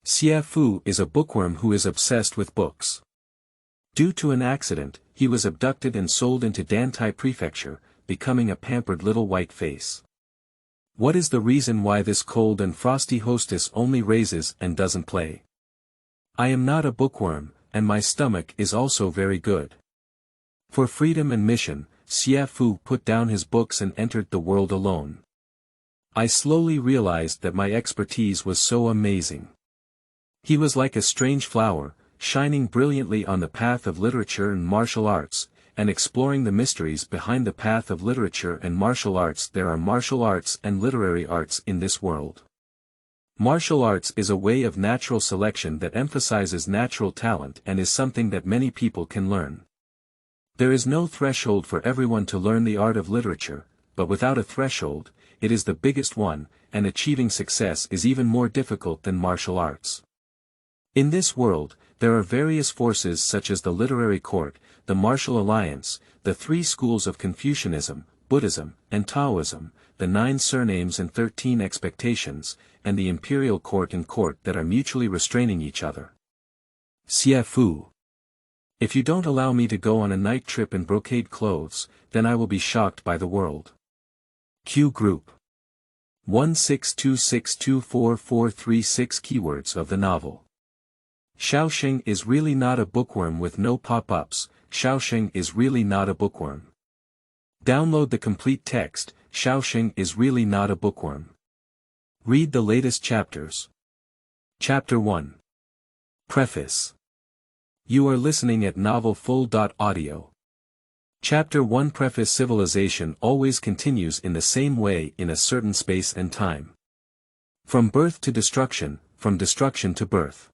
Xie Fu is a bookworm who is obsessed with books. Due to an accident, he was abducted and sold into Dantai Prefecture, becoming a pampered little white face. What is the reason why this cold and frosty hostess only raises and doesn't play? I am not a bookworm, and my stomach is also very good. For freedom and mission, Xie Fu put down his books and entered the world alone. I slowly realized that my expertise was so amazing. He was like a strange flower, shining brilliantly on the path of literature and martial arts, and exploring the mysteries behind the path of literature and martial arts. There are martial arts and literary arts in this world. Martial arts is a way of natural selection that emphasizes natural talent and is something that many people can learn. There is no threshold for everyone to learn the art of literature, but without a threshold, it is the biggest one, and achieving success is even more difficult than martial arts. In this world, there are various forces such as the literary court, the martial alliance, the three schools of Confucianism, Buddhism, and Taoism, the 9 surnames and 13 expectations, and the imperial court and court that are mutually restraining each other. Xie Fu. If you don't allow me to go on a night trip in brocade clothes, then I will be shocked by the world. Q Group. 162624436 Keywords of the novel. Xiaosheng is really not a bookworm with no pop-ups. Xiaosheng is really not a bookworm. Download the complete text. Xiaosheng is really not a bookworm. Read the latest chapters. Chapter 1. Preface. You are listening at novelfull.audio. Chapter 1. Preface. Civilization always continues in the same way in a certain space and time. From birth to destruction, from destruction to birth.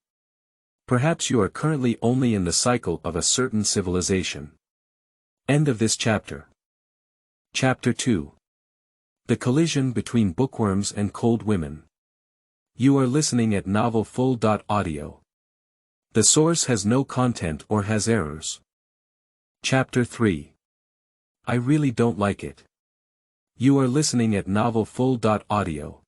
Perhaps you are currently only in the cycle of a certain civilization. End of this chapter. Chapter 2. The collision between bookworms and cold women. You are listening at novelfull.audio. The source has no content or has errors. Chapter 3. I really don't like it. You are listening at novelfull.audio.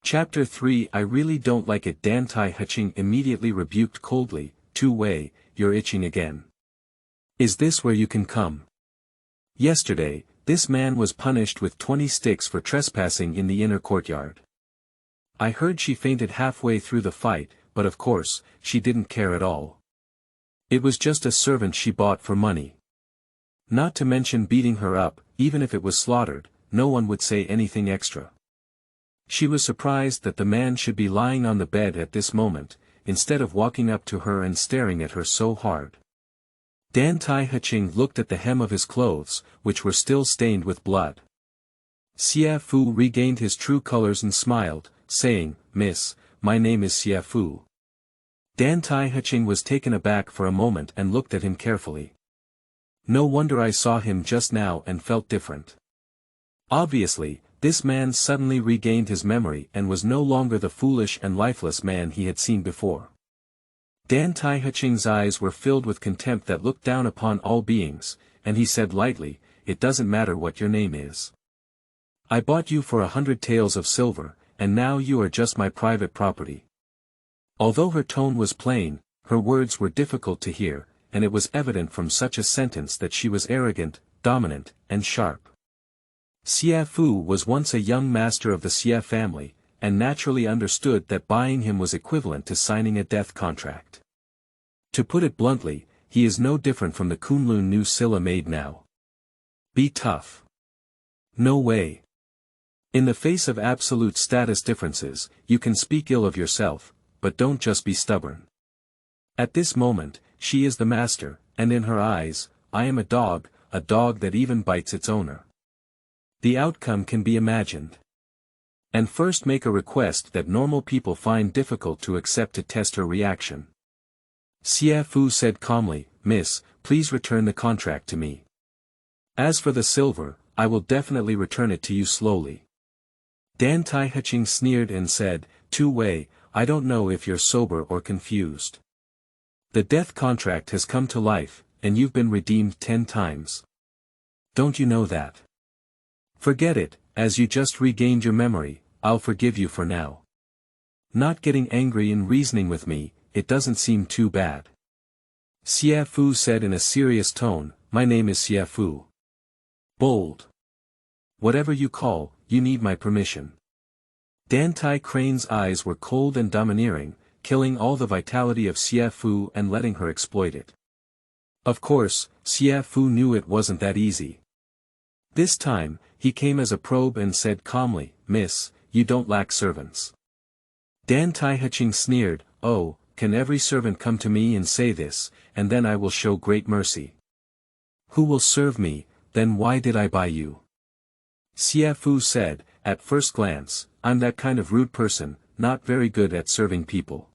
Chapter 3. I really don't like it. Dantai Prefecture immediately rebuked coldly, "Two-way, you're itching again. Is this where you can come? Yesterday, this man was punished with 20 sticks for trespassing in the inner courtyard. I heard she fainted halfway through the fight, but of course, she didn't care at all. It was just a servant she bought for money. Not to mention beating her up, even if it was slaughtered, no one would say anything extra." She was surprised that the man should be lying on the bed at this moment, instead of walking up to her and staring at her so hard. Dantai Prefecture looked at the hem of his clothes, which were still stained with blood. Xie Fu regained his true colors and smiled, saying, "Miss, my name is Xie Fu." Dantai Prefecture was taken aback for a moment and looked at him carefully. No wonder I saw him just now and felt different. Obviously, this man suddenly regained his memory and was no longer the foolish and lifeless man he had seen before. Dantai Prefecture's eyes were filled with contempt that looked down upon all beings, and he said lightly, "It doesn't matter what your name is. I bought you for 100 taels of silver, and now you are just my private property." Although her tone was plain, her words were difficult to hear, and it was evident from such a sentence that she was arrogant, dominant, and sharp. Xie Fu was once a young master of the Xie family, and naturally understood that buying him was equivalent to signing a death contract. To put it bluntly, he is no different from the Kunlun Nu Silla maid now. Be tough. No way. In the face of absolute status differences, you can speak ill of yourself, but don't just be stubborn. At this moment, she is the master, and in her eyes, I am a dog that even bites its owner. The outcome can be imagined. And first make a request that normal people find difficult to accept to test her reaction. Xie Fu said calmly, "Miss, please return the contract to me. As for the silver, I will definitely return it to you slowly." Dantai Prefecture sneered and said, "Two-way, I don't know if you're sober or confused. The death contract has come to life, and you've been redeemed 10 times. Don't you know that? Forget it, as you just regained your memory, I'll forgive you for now. Not getting angry and reasoning with me, it doesn't seem too bad. Xie Fu said in a serious tone, my name is Xie Fu. Bold. Whatever you call, you need my permission. Dantai Crane's eyes were cold and domineering, killing all the vitality of Xie Fu and letting her exploit it. Of course, Xie Fu knew it wasn't that easy. This time, he came as a probe and said calmly, Miss, you don't lack servants. Dantai Heching sneered, oh, can every servant come to me and say this, and then I will show great mercy. Who will serve me, then why did I buy you? Xie Fu said, at first glance, I'm that kind of rude person, not very good at serving people.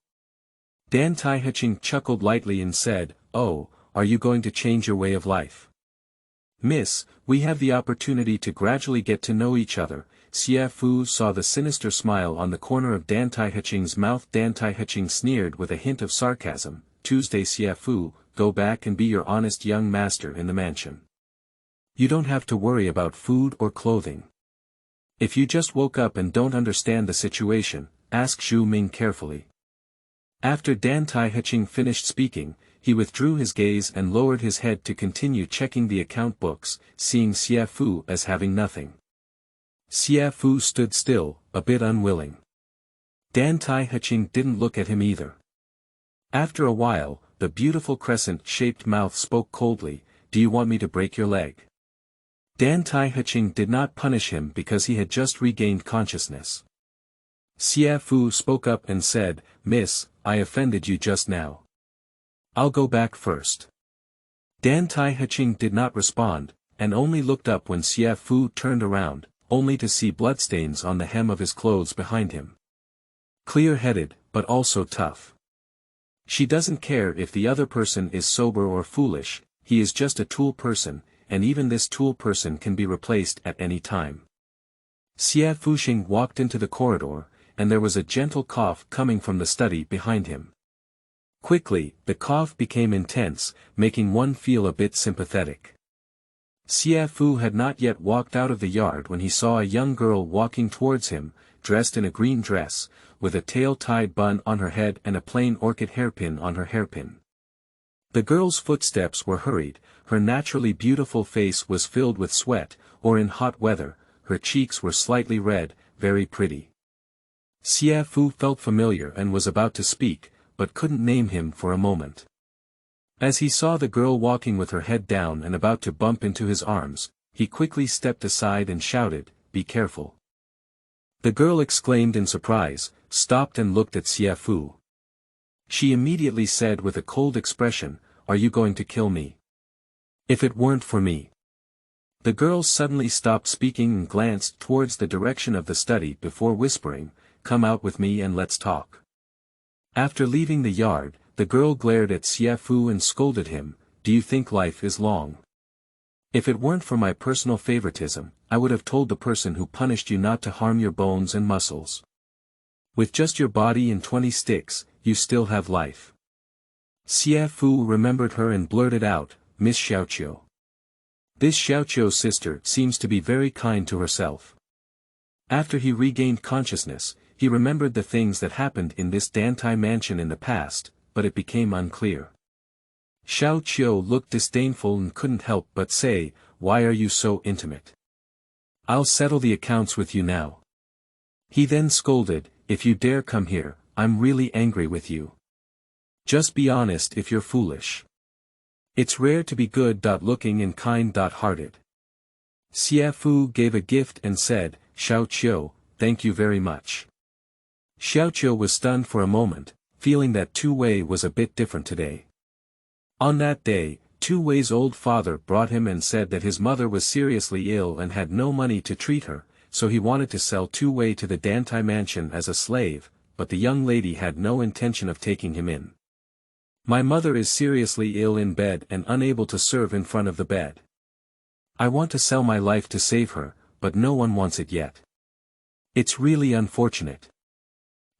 Dantai Heching chuckled lightly and said, oh, are you going to change your way of life? Miss, we have the opportunity to gradually get to know each other. Xie Fu saw the sinister smile on the corner of Dantai Heching's mouth. Dantai Heching sneered with a hint of sarcasm, Tuesday Xie Fu, go back and be your honest young master in the mansion. You don't have to worry about food or clothing. If you just woke up and don't understand the situation, ask Xu Ming carefully. After Dantai Heching finished speaking, he withdrew his gaze and lowered his head to continue checking the account books, seeing Xie Fu as having nothing. Xie Fu stood still, a bit unwilling. Dantai Heching didn't look at him either. After a while, the beautiful crescent-shaped mouth spoke coldly, do you want me to break your leg? Dantai Heching did not punish him because he had just regained consciousness. Xie Fu spoke up and said, Miss, I offended you just now. I'll go back first. Dantai Heching did not respond, and only looked up when Xie Fu turned around, only to see bloodstains on the hem of his clothes behind him. Clear-headed, but also tough. She doesn't care if the other person is sober or foolish, he is just a tool person, and even this tool person can be replaced at any time. Xie Fuxing walked into the corridor, and there was a gentle cough coming from the study behind him. Quickly, the cough became intense, making one feel a bit sympathetic. Xie Fu had not yet walked out of the yard when he saw a young girl walking towards him, dressed in a green dress, with a tail-tied bun on her head and a plain orchid hairpin on her hairpin. The girl's footsteps were hurried, her naturally beautiful face was filled with sweat, or in hot weather, her cheeks were slightly red, very pretty. Xie Fu felt familiar and was about to speak, but couldn't name him for a moment. As he saw the girl walking with her head down and about to bump into his arms, he quickly stepped aside and shouted, be careful. The girl exclaimed in surprise, stopped and looked at Xie Fu. She immediately said with a cold expression, are you going to kill me? If it weren't for me. The girl suddenly stopped speaking and glanced towards the direction of the study before whispering, come out with me and let's talk. After leaving the yard, the girl glared at Xie Fu and scolded him, do you think life is long? If it weren't for my personal favoritism, I would have told the person who punished you not to harm your bones and muscles. With just your body and 20 sticks, you still have life. Xie Fu remembered her and blurted out, Miss Xiaoqiu. This Xiaoqiu's sister seems to be very kind to herself. After he regained consciousness, he remembered the things that happened in this Dantai mansion in the past, but it became unclear. Xiaoqiu looked disdainful and couldn't help but say, why are you so intimate? I'll settle the accounts with you now. He then scolded, if you dare come here, I'm really angry with you. Just be honest if you're foolish. It's rare to be good-looking and kind-hearted. Xie Fu gave a gift and said, Xiaoqiu, thank you very much. Xiaoqiu was stunned for a moment, feeling that Tu Wei was a bit different today. On that day, Tu Wei's old father brought him and said that his mother was seriously ill and had no money to treat her, so he wanted to sell Tu Wei to the Dantai mansion as a slave, but the young lady had no intention of taking him in. My mother is seriously ill in bed and unable to serve in front of the bed. I want to sell my life to save her, but no one wants it yet. It's really unfortunate.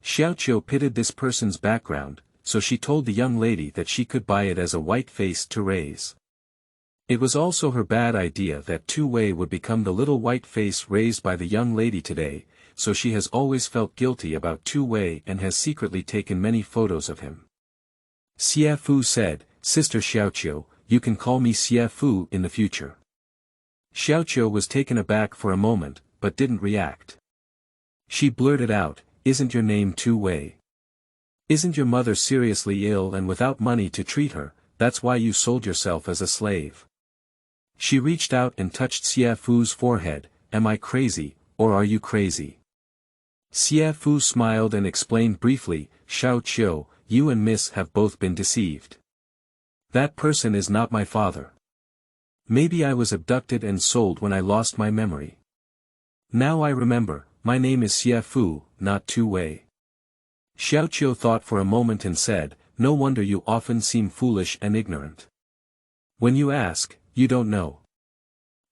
Xiaoqiu pitied this person's background, so she told the young lady that she could buy it as a white face to raise. It was also her bad idea that Tu Wei would become the little white face raised by the young lady today, so she has always felt guilty about Tu Wei and has secretly taken many photos of him. Xie Fu said, "Sister Xiaoqiu, you can call me Xie Fu in the future." Xiaoqiu was taken aback for a moment, but didn't react. She blurted out, "Isn't your name Tu Wei? Isn't your mother seriously ill and without money to treat her, that's why you sold yourself as a slave?" She reached out and touched Xie Fu's forehead, "Am I crazy, or are you crazy?" Xie Fu smiled and explained briefly, "Xiaoqiu, you and Miss have both been deceived. That person is not my father. Maybe I was abducted and sold when I lost my memory. Now I remember, my name is Xie Fu, not Tu Wei." Xiaoqiu thought for a moment and said, "No wonder you often seem foolish and ignorant. When you ask, you don't know."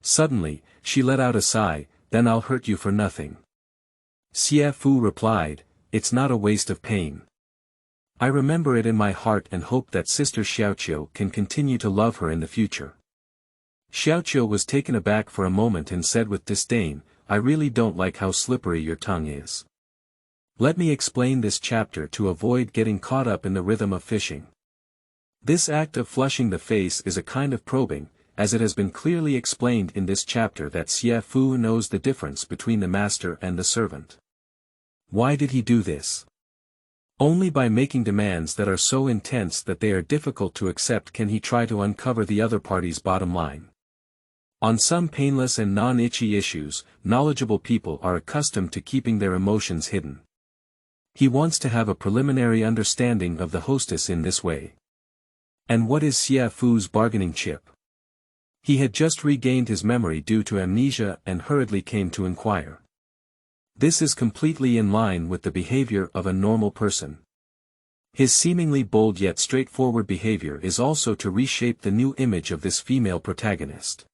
Suddenly, she let out a sigh, "Then I'll hurt you for nothing." Xie Fu replied, "It's not a waste of pain. I remember it in my heart and hope that Sister Xiaoqiu can continue to love her in the future." Xiaoqiu was taken aback for a moment and said with disdain, "I really don't like how slippery your tongue is. Let me explain this chapter to avoid getting caught up in the rhythm of fishing. This act of flushing the face is a kind of probing, as it has been clearly explained in this chapter that Xie Fu knows the difference between the master and the servant. Why did he do this? Only by making demands that are so intense that they are difficult to accept can he try to uncover the other party's bottom line. On some painless and non-itchy issues, knowledgeable people are accustomed to keeping their emotions hidden. He wants to have a preliminary understanding of the hostess in this way. And what is Xie Fu's bargaining chip? He had just regained his memory due to amnesia and hurriedly came to inquire. This is completely in line with the behavior of a normal person. His seemingly bold yet straightforward behavior is also to reshape the new image of this female protagonist.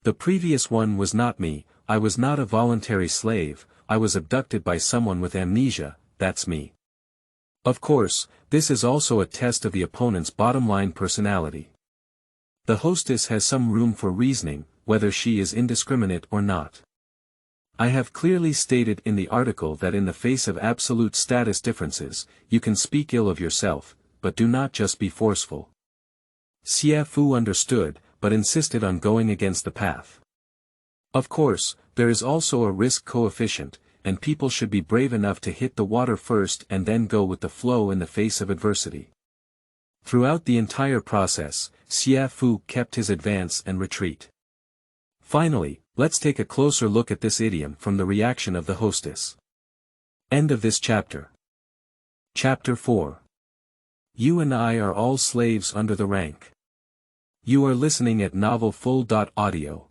The previous one was not me, I was not a voluntary slave, I was abducted by someone with amnesia, that's me. Of course, this is also a test of the opponent's bottom-line personality. The hostess has some room for reasoning, whether she is indiscriminate or not. I have clearly stated in the article that in the face of absolute status differences, you can speak ill of yourself, but do not just be forceful. Xie Fu understood, but insisted on going against the path. Of course, there is also a risk coefficient, and people should be brave enough to hit the water first and then go with the flow in the face of adversity. Throughout the entire process, Xie Fu kept his advance and retreat. Finally, let's take a closer look at this idiom from the reaction of the hostess. End of this chapter. Chapter 4. You and I are all slaves under the rank. You are listening at novelfull.audio.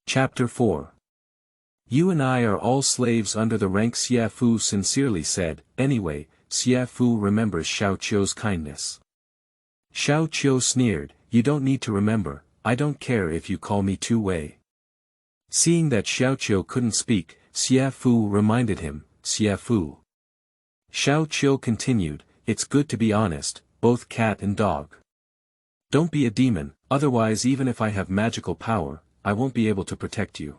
Chapter 4. You and I are all slaves under the rank, Xie Fu sincerely said. Anyway, Xie Fu remembers Xiaoqiu's kindness. Xiaoqiu sneered, "You don't need to remember, I don't care if you call me Tu Wei." Seeing that Xiaoqiu couldn't speak, Xie Fu reminded him, "Xie Fu." Xiaoqiu continued, "It's good to be honest, both cat and dog. Don't be a demon, otherwise even if I have magical power, I won't be able to protect you."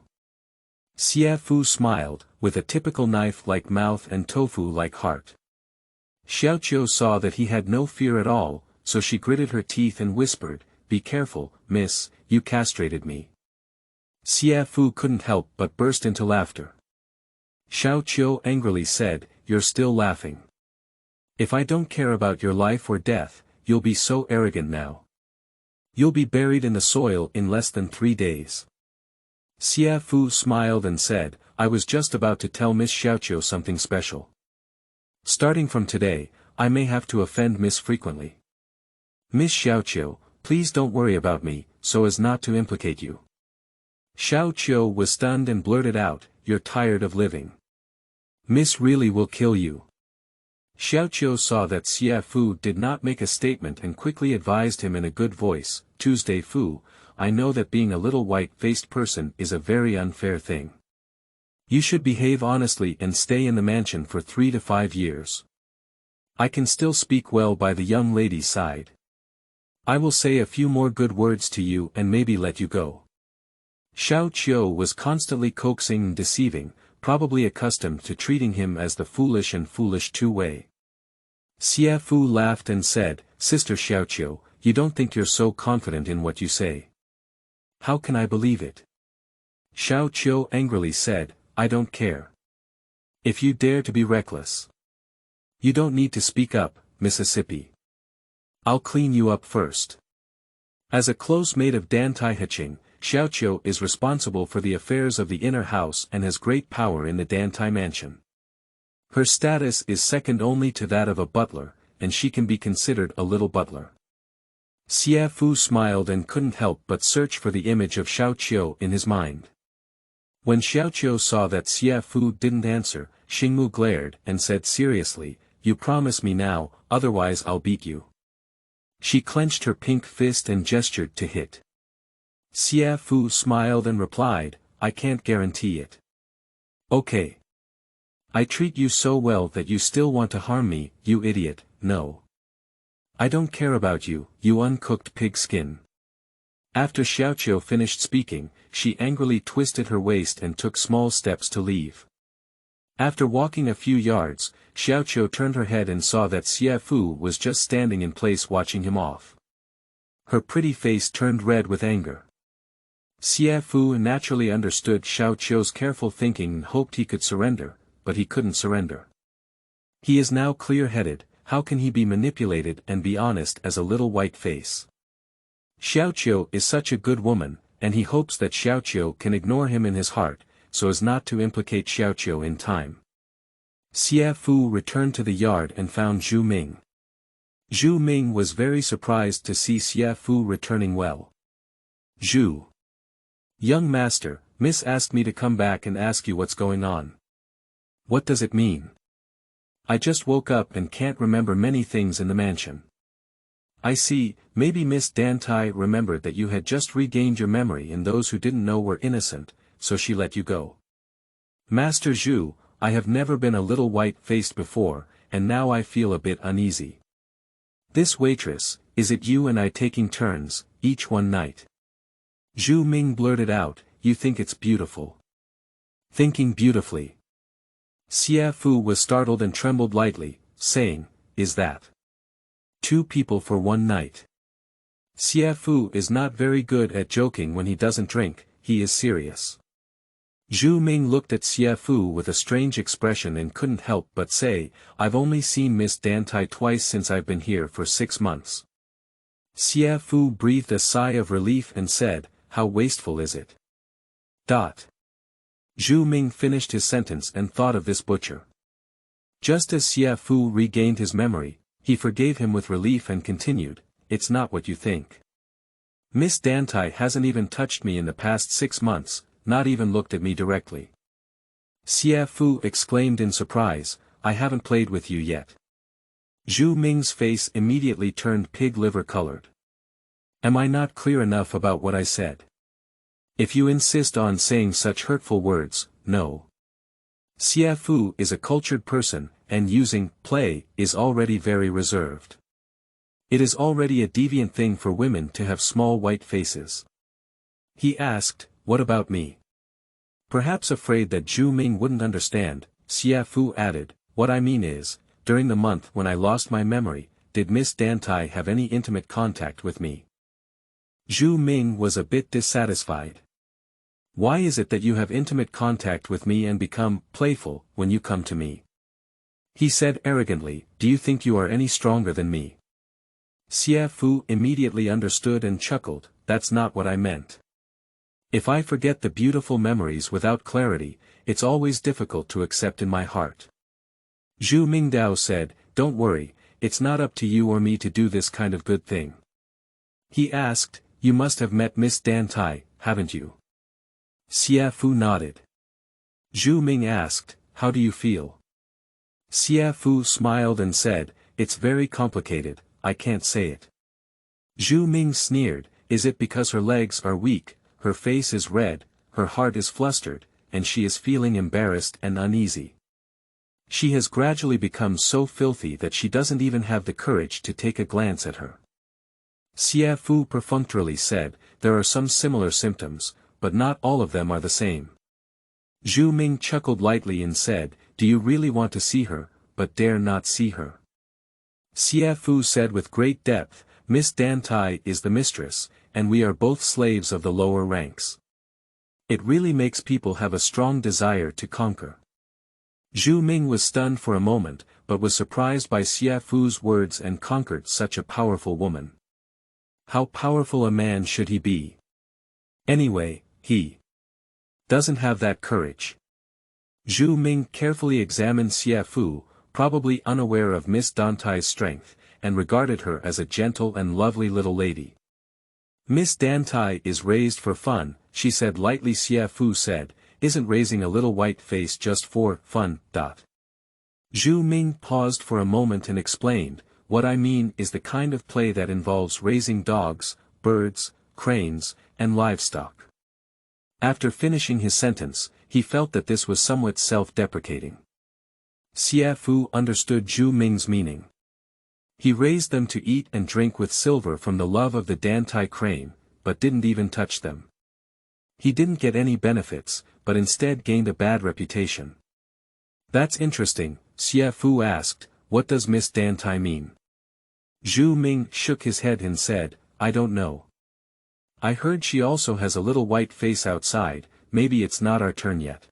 Xie Fu smiled, with a typical knife-like mouth and tofu-like heart. Xiaoqiu saw that he had no fear at all, so she gritted her teeth and whispered, "Be careful, miss, you castrated me." Xie Fu couldn't help but burst into laughter. Xiaoqiu angrily said, "You're still laughing. If I don't care about your life or death, you'll be so arrogant now. You'll be buried in the soil in less than 3 days." Xie Fu smiled and said, "I was just about to tell Miss Xiaoqiu something special. Starting from today, I may have to offend Miss frequently. Miss Xiaoqiu, please don't worry about me, so as not to implicate you." Xiaoqiu was stunned and blurted out, "You're tired of living. Miss really will kill you." Xiaoqiu saw that Xie Fu did not make a statement and quickly advised him in a good voice, "Tuesday Fu, I know that being a little white-faced person is a very unfair thing. You should behave honestly and stay in the mansion for 3 to 5 years. I can still speak well by the young lady's side. I will say a few more good words to you and maybe let you go." Xiaoqiu was constantly coaxing and deceiving, probably accustomed to treating him as the foolish and foolish two-way. Xie Fu laughed and said, Sister Xiaoqiu, you don't think you're so confident in what you say. How can I believe it? Xiaoqiu angrily said, I don't care. If you dare to be reckless. You don't need to speak up, Mississippi. I'll clean you up first. As a close mate of Dantai Prefecture, Xiaoqiu is responsible for the affairs of the inner house and has great power in the Dantai mansion. Her status is second only to that of a butler, and she can be considered a little butler. Xie Fu smiled and couldn't help but search for the image of Xiaoqiu in his mind. When Xiaoqiu saw that Xie Fu didn't answer, Xingmu glared and said seriously, You promise me now, otherwise I'll beat you. She clenched her pink fist and gestured to hit. Xie Fu smiled and replied, I can't guarantee it. Okay. I treat you so well that you still want to harm me, you idiot, no. I don't care about you, you uncooked pig skin. After Xiaoqiu finished speaking, she angrily twisted her waist and took small steps to leave. After walking a few yards, Xiaoqiu turned her head and saw that Xie Fu was just standing in place watching him off. Her pretty face turned red with anger. Xie Fu naturally understood Xiaoqiu's careful thinking and hoped he could surrender, but he couldn't surrender. He is now clear-headed, how can he be manipulated and be honest as a little white face? Xiaoqiu is such a good woman, and he hopes that Xiaoqiu can ignore him in his heart, so as not to implicate Xiaoqiu in time. Xie Fu returned to the yard and found Zhu Ming. Zhu Ming was very surprised to see Xie Fu returning well. Zhu. Young master, Miss asked me to come back and ask you what's going on. What does it mean? I just woke up and can't remember many things in the mansion. I see, maybe Miss Dantai remembered that you had just regained your memory and those who didn't know were innocent, so she let you go. Master Zhu, I have never been a little white-faced before, and now I feel a bit uneasy. This waitress, is it you and I taking turns, each one night? Zhu Ming blurted out, you think it's beautiful. Thinking beautifully. Xie Fu was startled and trembled lightly, saying, is that 2 people for one night? Xie Fu is not very good at joking when he doesn't drink, he is serious. Zhu Ming looked at Xie Fu with a strange expression and couldn't help but say, I've only seen Miss Dantai twice since I've been here for 6 months. Xie Fu breathed a sigh of relief and said, how wasteful is it? Zhu Ming finished his sentence and thought of this butcher. Just as Xie Fu regained his memory, he forgave him with relief and continued, it's not what you think. Miss Dantai hasn't even touched me in the past 6 months, not even looked at me directly. Xie Fu exclaimed in surprise, I haven't played with you yet. Zhu Ming's face immediately turned pig liver colored. Am I not clear enough about what I said? If you insist on saying such hurtful words, no. Xie Fu is a cultured person, and using play is already very reserved. It is already a deviant thing for women to have small white faces. He asked, what about me? Perhaps afraid that Zhu Ming wouldn't understand, Xie Fu added, what I mean is, during the month when I lost my memory, did Miss Dantai have any intimate contact with me? Zhu Ming was a bit dissatisfied. Why is it that you have intimate contact with me and become playful when you come to me? He said arrogantly, do you think you are any stronger than me? Xie Fu immediately understood and chuckled, that's not what I meant. If I forget the beautiful memories without clarity, it's always difficult to accept in my heart. Zhu Mingdao said, don't worry, it's not up to you or me to do this kind of good thing. He asked, you must have met Miss Dantai, haven't you? Xie Fu nodded. Zhu Ming asked, how do you feel? Xie Fu smiled and said, it's very complicated, I can't say it. Zhu Ming sneered, is it because her legs are weak, her face is red, her heart is flustered, and she is feeling embarrassed and uneasy? She has gradually become so filthy that she doesn't even have the courage to take a glance at her. Xie Fu perfunctorily said, there are some similar symptoms, but not all of them are the same. Zhu Ming chuckled lightly and said, "Do you really want to see her, but dare not see her?" Xie Fu said with great depth, "Miss Dantai is the mistress, and we are both slaves of the lower ranks. It really makes people have a strong desire to conquer." Zhu Ming was stunned for a moment, but was surprised by Xie Fu's words and conquered such a powerful woman. How powerful a man should he be? Anyway, he doesn't have that courage. Zhu Ming carefully examined Xie Fu, probably unaware of Miss Dantai's strength, and regarded her as a gentle and lovely little lady. "Miss Dantai is raised for fun," she said lightly. Xie Fu said, "Isn't raising a little white face just for fun?" Zhu Ming paused for a moment and explained, "What I mean is the kind of play that involves raising dogs, birds, cranes, and livestock." After finishing his sentence, he felt that this was somewhat self-deprecating. Xie Fu understood Zhu Ming's meaning. He raised them to eat and drink with silver from the love of the Dantai crane, but didn't even touch them. He didn't get any benefits, but instead gained a bad reputation. "That's interesting," Xie Fu asked, "what does Miss Dantai mean?" Zhu Ming shook his head and said, "I don't know. I heard she also has a little white face outside, maybe it's not our turn yet.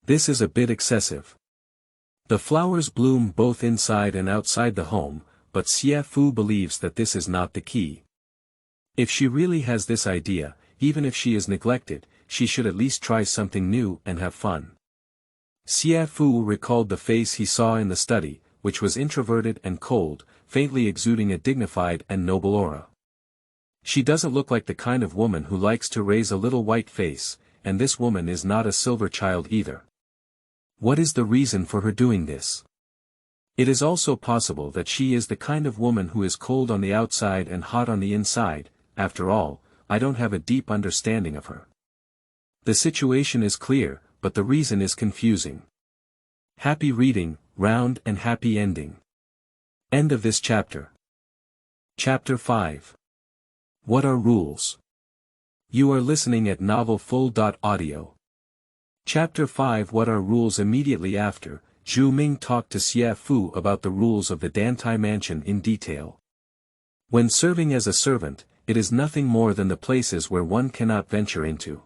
This is a bit excessive. The flowers bloom both inside and outside the home, but Xie Fu believes that this is not the key. If she really has this idea, even if she is neglected, she should at least try something new and have fun." Xie Fu recalled the face he saw in the study, which was introverted and cold, faintly exuding a dignified and noble aura. She doesn't look like the kind of woman who likes to raise a little white face, and this woman is not a silver child either. What is the reason for her doing this? It is also possible that she is the kind of woman who is cold on the outside and hot on the inside. After all, I don't have a deep understanding of her. The situation is clear, but the reason is confusing. Happy reading, round and happy ending. End of this chapter. Chapter 5. What are rules? You are listening at novelfull.audio. Chapter 5. What are rules? Immediately after, Zhu Ming talked to Xie Fu about the rules of the Dantai mansion in detail. When serving as a servant, it is nothing more than the places where one cannot venture into.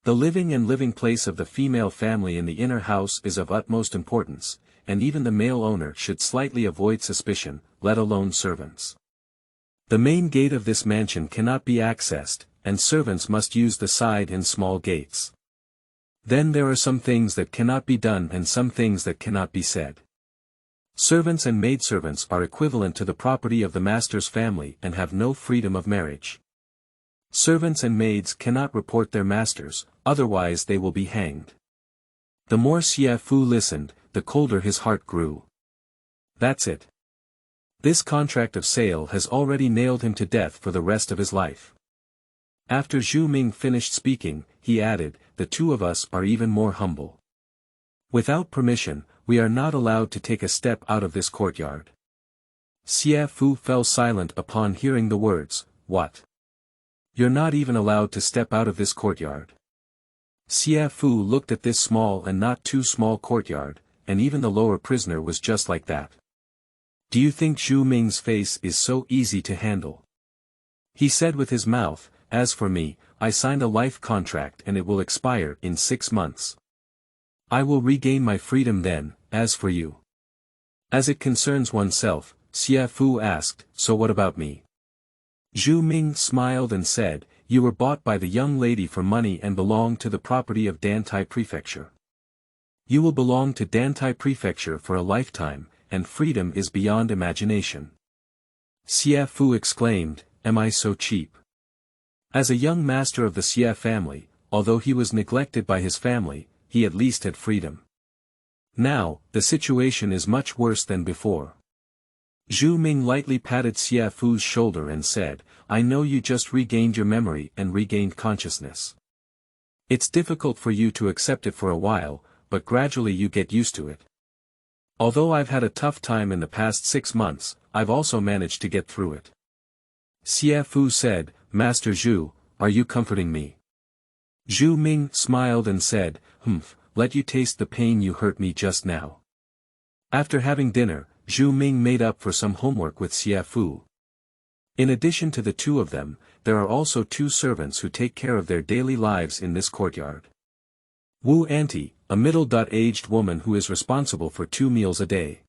The living place of the female family in the inner house is of utmost importance, and even the male owner should slightly avoid suspicion, let alone servants. The main gate of this mansion cannot be accessed, and servants must use the side and small gates. Then there are some things that cannot be done and some things that cannot be said. Servants and maidservants are equivalent to the property of the master's family and have no freedom of marriage. Servants and maids cannot report their masters, otherwise they will be hanged. The more Xie Fu listened, the colder his heart grew. That's it. This contract of sale has already nailed him to death for the rest of his life. After Zhu Ming finished speaking, he added, "The two of us are even more humble. Without permission, we are not allowed to take a step out of this courtyard." Xie Fu fell silent upon hearing the words, "What? You're not even allowed to step out of this courtyard?" Xie Fu looked at this small and not too small courtyard, and even the lower prisoner was just like that. "Do you think Zhu Ming's face is so easy to handle?" He said with his mouth, "As for me, I signed a life contract and it will expire in 6 months. I will regain my freedom then. As for you." As it concerns oneself, Xie Fu asked, "So what about me?" Zhu Ming smiled and said, "You were bought by the young lady for money and belong to the property of Dantai Prefecture. You will belong to Dantai Prefecture for a lifetime, and freedom is beyond imagination." Xie Fu exclaimed, "Am I so cheap?" As a young master of the Xie family, although he was neglected by his family, he at least had freedom. Now, the situation is much worse than before. Zhu Ming lightly patted Xie Fu's shoulder and said, "I know you just regained your memory and regained consciousness. It's difficult for you to accept it for a while, but gradually you get used to it. Although I've had a tough time in the past 6 months, I've also managed to get through it." Xie Fu said, "Master Zhu, are you comforting me?" Zhu Ming smiled and said, let you taste the pain you hurt me just now. After having dinner, Zhu Ming made up for some homework with Xie Fu. In addition to the two of them, there are also two servants who take care of their daily lives in this courtyard. Wu Auntie, a middle-aged woman who is responsible for 2 meals a day.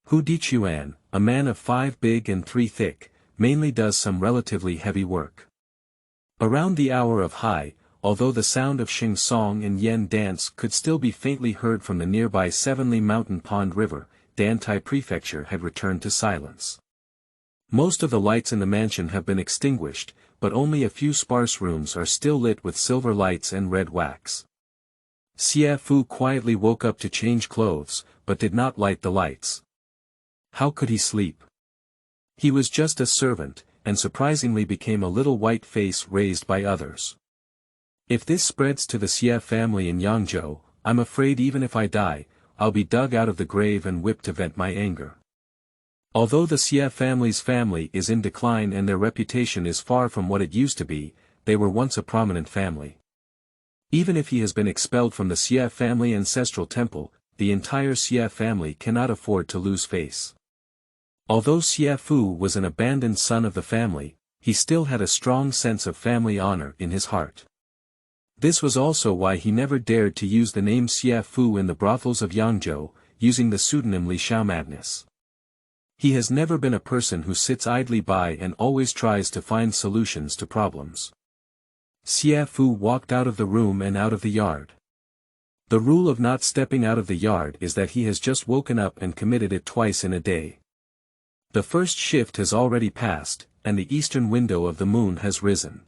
Hu Dichuan, a man of 5 big and 3 thick, mainly does some relatively heavy work. Around the hour of high, although the sound of Xing song and Yen dance could still be faintly heard from the nearby Sevenly Mountain Pond River, Dantai Prefecture had returned to silence. Most of the lights in the mansion have been extinguished, but only a few sparse rooms are still lit with silver lights and red wax. Xie Fu quietly woke up to change clothes, but did not light the lights. How could he sleep? He was just a servant, and surprisingly became a little white face raised by others. If this spreads to the Xie family in Yangzhou, I'm afraid even if I die, I'll be dug out of the grave and whipped to vent my anger. Although the Xie family's family is in decline and their reputation is far from what it used to be, they were once a prominent family. Even if he has been expelled from the Xie family ancestral temple, the entire Xie family cannot afford to lose face. Although Xie Fu was an abandoned son of the family, he still had a strong sense of family honor in his heart. This was also why he never dared to use the name Xie Fu in the brothels of Yangzhou, using the pseudonym Li Xiao Madness. He has never been a person who sits idly by and always tries to find solutions to problems. Xie Fu walked out of the room and out of the yard. The rule of not stepping out of the yard is that he has just woken up and committed it twice in a day. The first shift has already passed, and the eastern window of the moon has risen.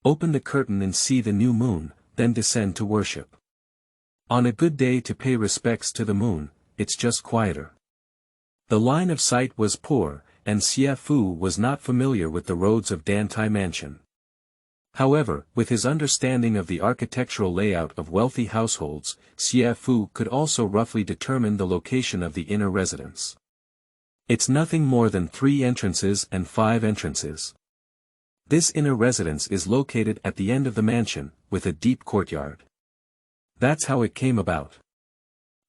Open the curtain and see the new moon, then descend to worship. On a good day to pay respects to the moon, it's just quieter. The line of sight was poor, and Xie Fu was not familiar with the roads of Dantai Mansion. However, with his understanding of the architectural layout of wealthy households, Xie Fu could also roughly determine the location of the inner residence. It's nothing more than 3 entrances and 5 entrances. This inner residence is located at the end of the mansion, with a deep courtyard. That's how it came about.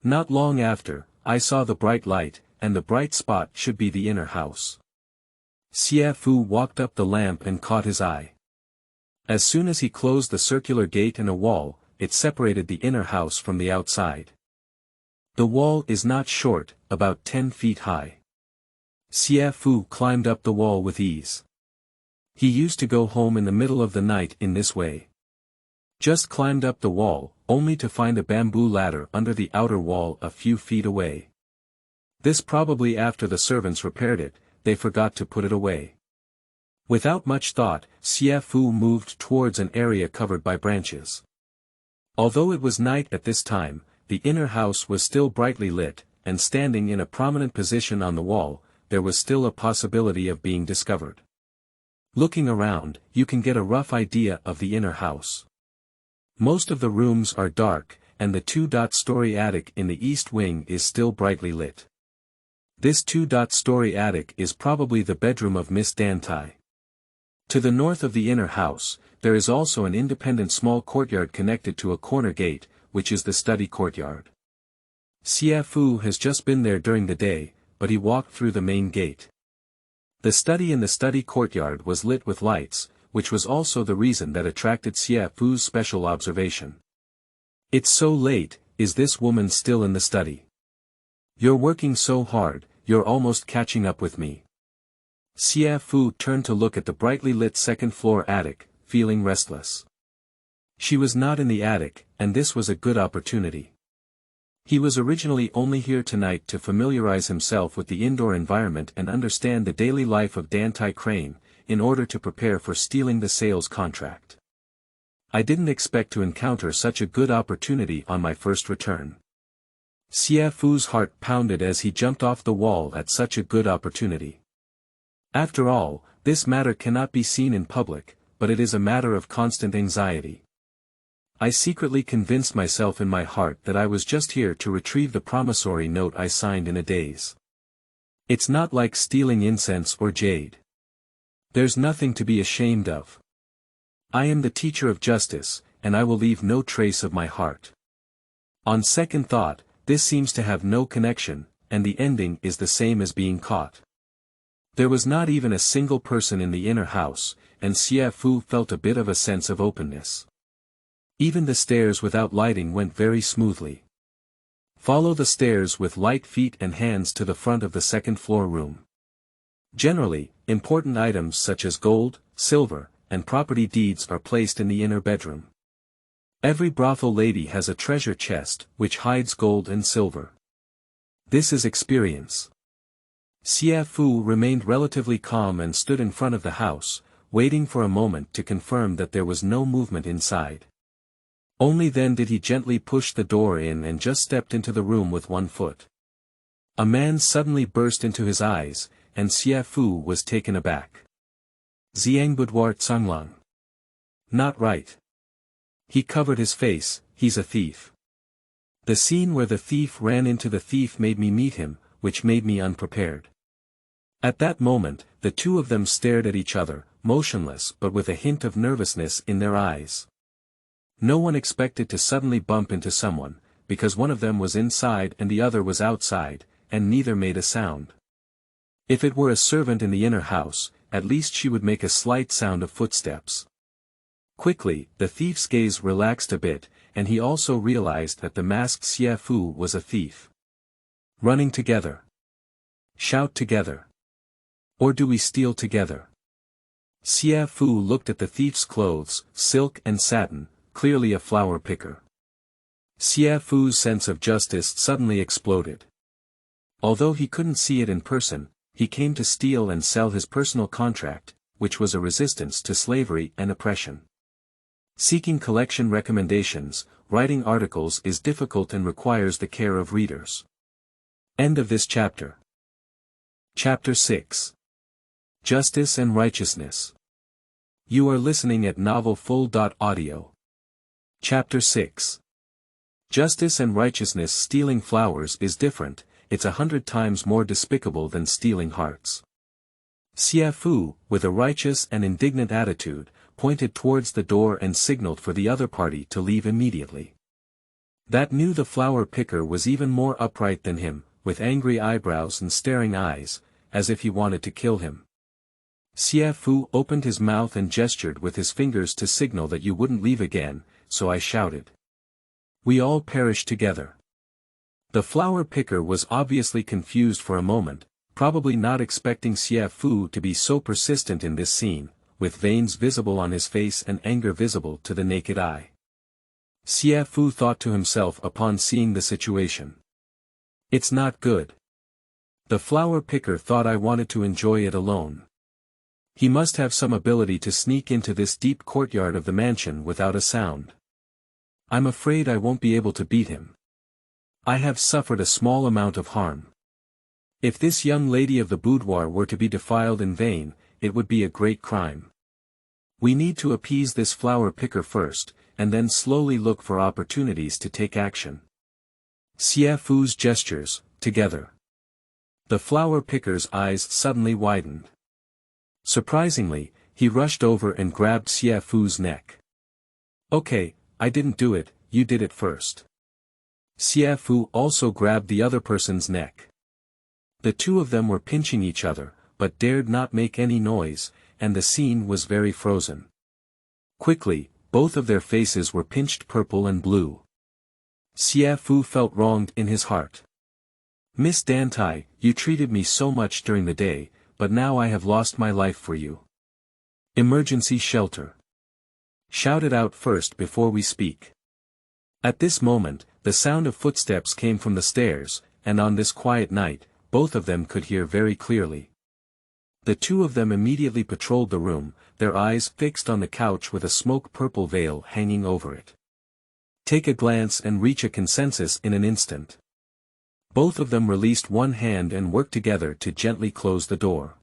Not long after, I saw the bright light, and the bright spot should be the inner house. Xie Fu walked up the lamp and caught his eye. As soon as he closed the circular gate in a wall, it separated the inner house from the outside. The wall is not short, about 10 feet high. Xie Fu climbed up the wall with ease. He used to go home in the middle of the night in this way. Just climbed up the wall, only to find a bamboo ladder under the outer wall a few feet away. This probably after the servants repaired it, they forgot to put it away. Without much thought, Xie Fu moved towards an area covered by branches. Although it was night at this time, the inner house was still brightly lit, and standing in a prominent position on the wall, there was still a possibility of being discovered. Looking around, you can get a rough idea of the inner house. Most of the rooms are dark, and the 2-story attic in the east wing is still brightly lit. This 2-story attic is probably the bedroom of Miss Dantai. To the north of the inner house, there is also an independent small courtyard connected to a corner gate, which is the study courtyard. Xie Fu has just been there during the day, but he walked through the main gate. The study in the study courtyard was lit with lights, which was also the reason that attracted Xie Fu's special observation. It's so late, is this woman still in the study? You're working so hard, you're almost catching up with me. Xie Fu turned to look at the brightly lit second-floor attic, feeling restless. She was not in the attic, and this was a good opportunity. He was originally only here tonight to familiarize himself with the indoor environment and understand the daily life of Dantai Crane, in order to prepare for stealing the sales contract. I didn't expect to encounter such a good opportunity on my first return. Xie Fu's heart pounded as he jumped off the wall at such a good opportunity. After all, this matter cannot be seen in public, but it is a matter of constant anxiety. I secretly convinced myself in my heart that I was just here to retrieve the promissory note I signed in a daze. It's not like stealing incense or jade. There's nothing to be ashamed of. I am the teacher of justice, and I will leave no trace of my heart. On second thought, this seems to have no connection, and the ending is the same as being caught. There was not even a single person in the inner house, and Xie Fu felt a bit of a sense of openness. Even the stairs without lighting went very smoothly. Follow the stairs with light feet and hands to the front of the second-floor room. Generally, important items such as gold, silver, and property deeds are placed in the inner bedroom. Every brothel lady has a treasure chest which hides gold and silver. This is experience. Xie Fu remained relatively calm and stood in front of the house, waiting for a moment to confirm that there was no movement inside. Only then did he gently push the door in and just stepped into the room with one foot. A man suddenly burst into his eyes, and Xie Fu was taken aback. Xiang Boudoir Tsanglang. Not right. He covered his face, he's a thief. The scene where the thief ran into the thief made me meet him, which made me unprepared. At that moment, the two of them stared at each other, motionless but with a hint of nervousness in their eyes. No one expected to suddenly bump into someone, because one of them was inside and the other was outside, and neither made a sound. If it were a servant in the inner house, at least she would make a slight sound of footsteps. Quickly, the thief's gaze relaxed a bit, and he also realized that the masked Xie Fu was a thief. Running together. Shout together. Or do we steal together? Xie Fu looked at the thief's clothes, silk and satin, clearly a flower picker. Xie Fu's sense of justice suddenly exploded. Although he couldn't see it in person, he came to steal and sell his personal contract, which was a resistance to slavery and oppression. Seeking collection recommendations, writing articles is difficult and requires the care of readers. End of this chapter. Chapter 6. Justice and Righteousness. You are listening at novelfull.audio. Chapter 6. Justice and righteousness. Stealing flowers is different, it's 100 times more despicable than stealing hearts. Xie Fu, with a righteous and indignant attitude, pointed towards the door and signaled for the other party to leave immediately. That knew the flower picker was even more upright than him, with angry eyebrows and staring eyes, as if he wanted to kill him. Xie Fu opened his mouth and gestured with his fingers to signal that you wouldn't leave again, so I shouted. We all perish together. The flower picker was obviously confused for a moment, probably not expecting Xie Fu to be so persistent in this scene, with veins visible on his face and anger visible to the naked eye. Xie Fu thought to himself upon seeing the situation. It's not good. The flower picker thought I wanted to enjoy it alone. He must have some ability to sneak into this deep courtyard of the mansion without a sound. I'm afraid I won't be able to beat him. I have suffered a small amount of harm. If this young lady of the boudoir were to be defiled in vain, it would be a great crime. We need to appease this flower picker first, and then slowly look for opportunities to take action. Xie Fu's gestures, together. The flower picker's eyes suddenly widened. Surprisingly, he rushed over and grabbed Xie Fu's neck. Okay, I didn't do it, you did it first. Xie Fu also grabbed the other person's neck. The two of them were pinching each other, but dared not make any noise, and the scene was very frozen. Quickly, both of their faces were pinched purple and blue. Xie Fu felt wronged in his heart. Miss Dantai, you treated me so much during the day, but now I have lost my life for you. Emergency shelter. Shout it out first before we speak. At this moment, the sound of footsteps came from the stairs, and on this quiet night, both of them could hear very clearly. The two of them immediately patrolled the room, their eyes fixed on the couch with a smoke-purple veil hanging over it. Take a glance and reach a consensus in an instant. Both of them released one hand and worked together to gently close the door.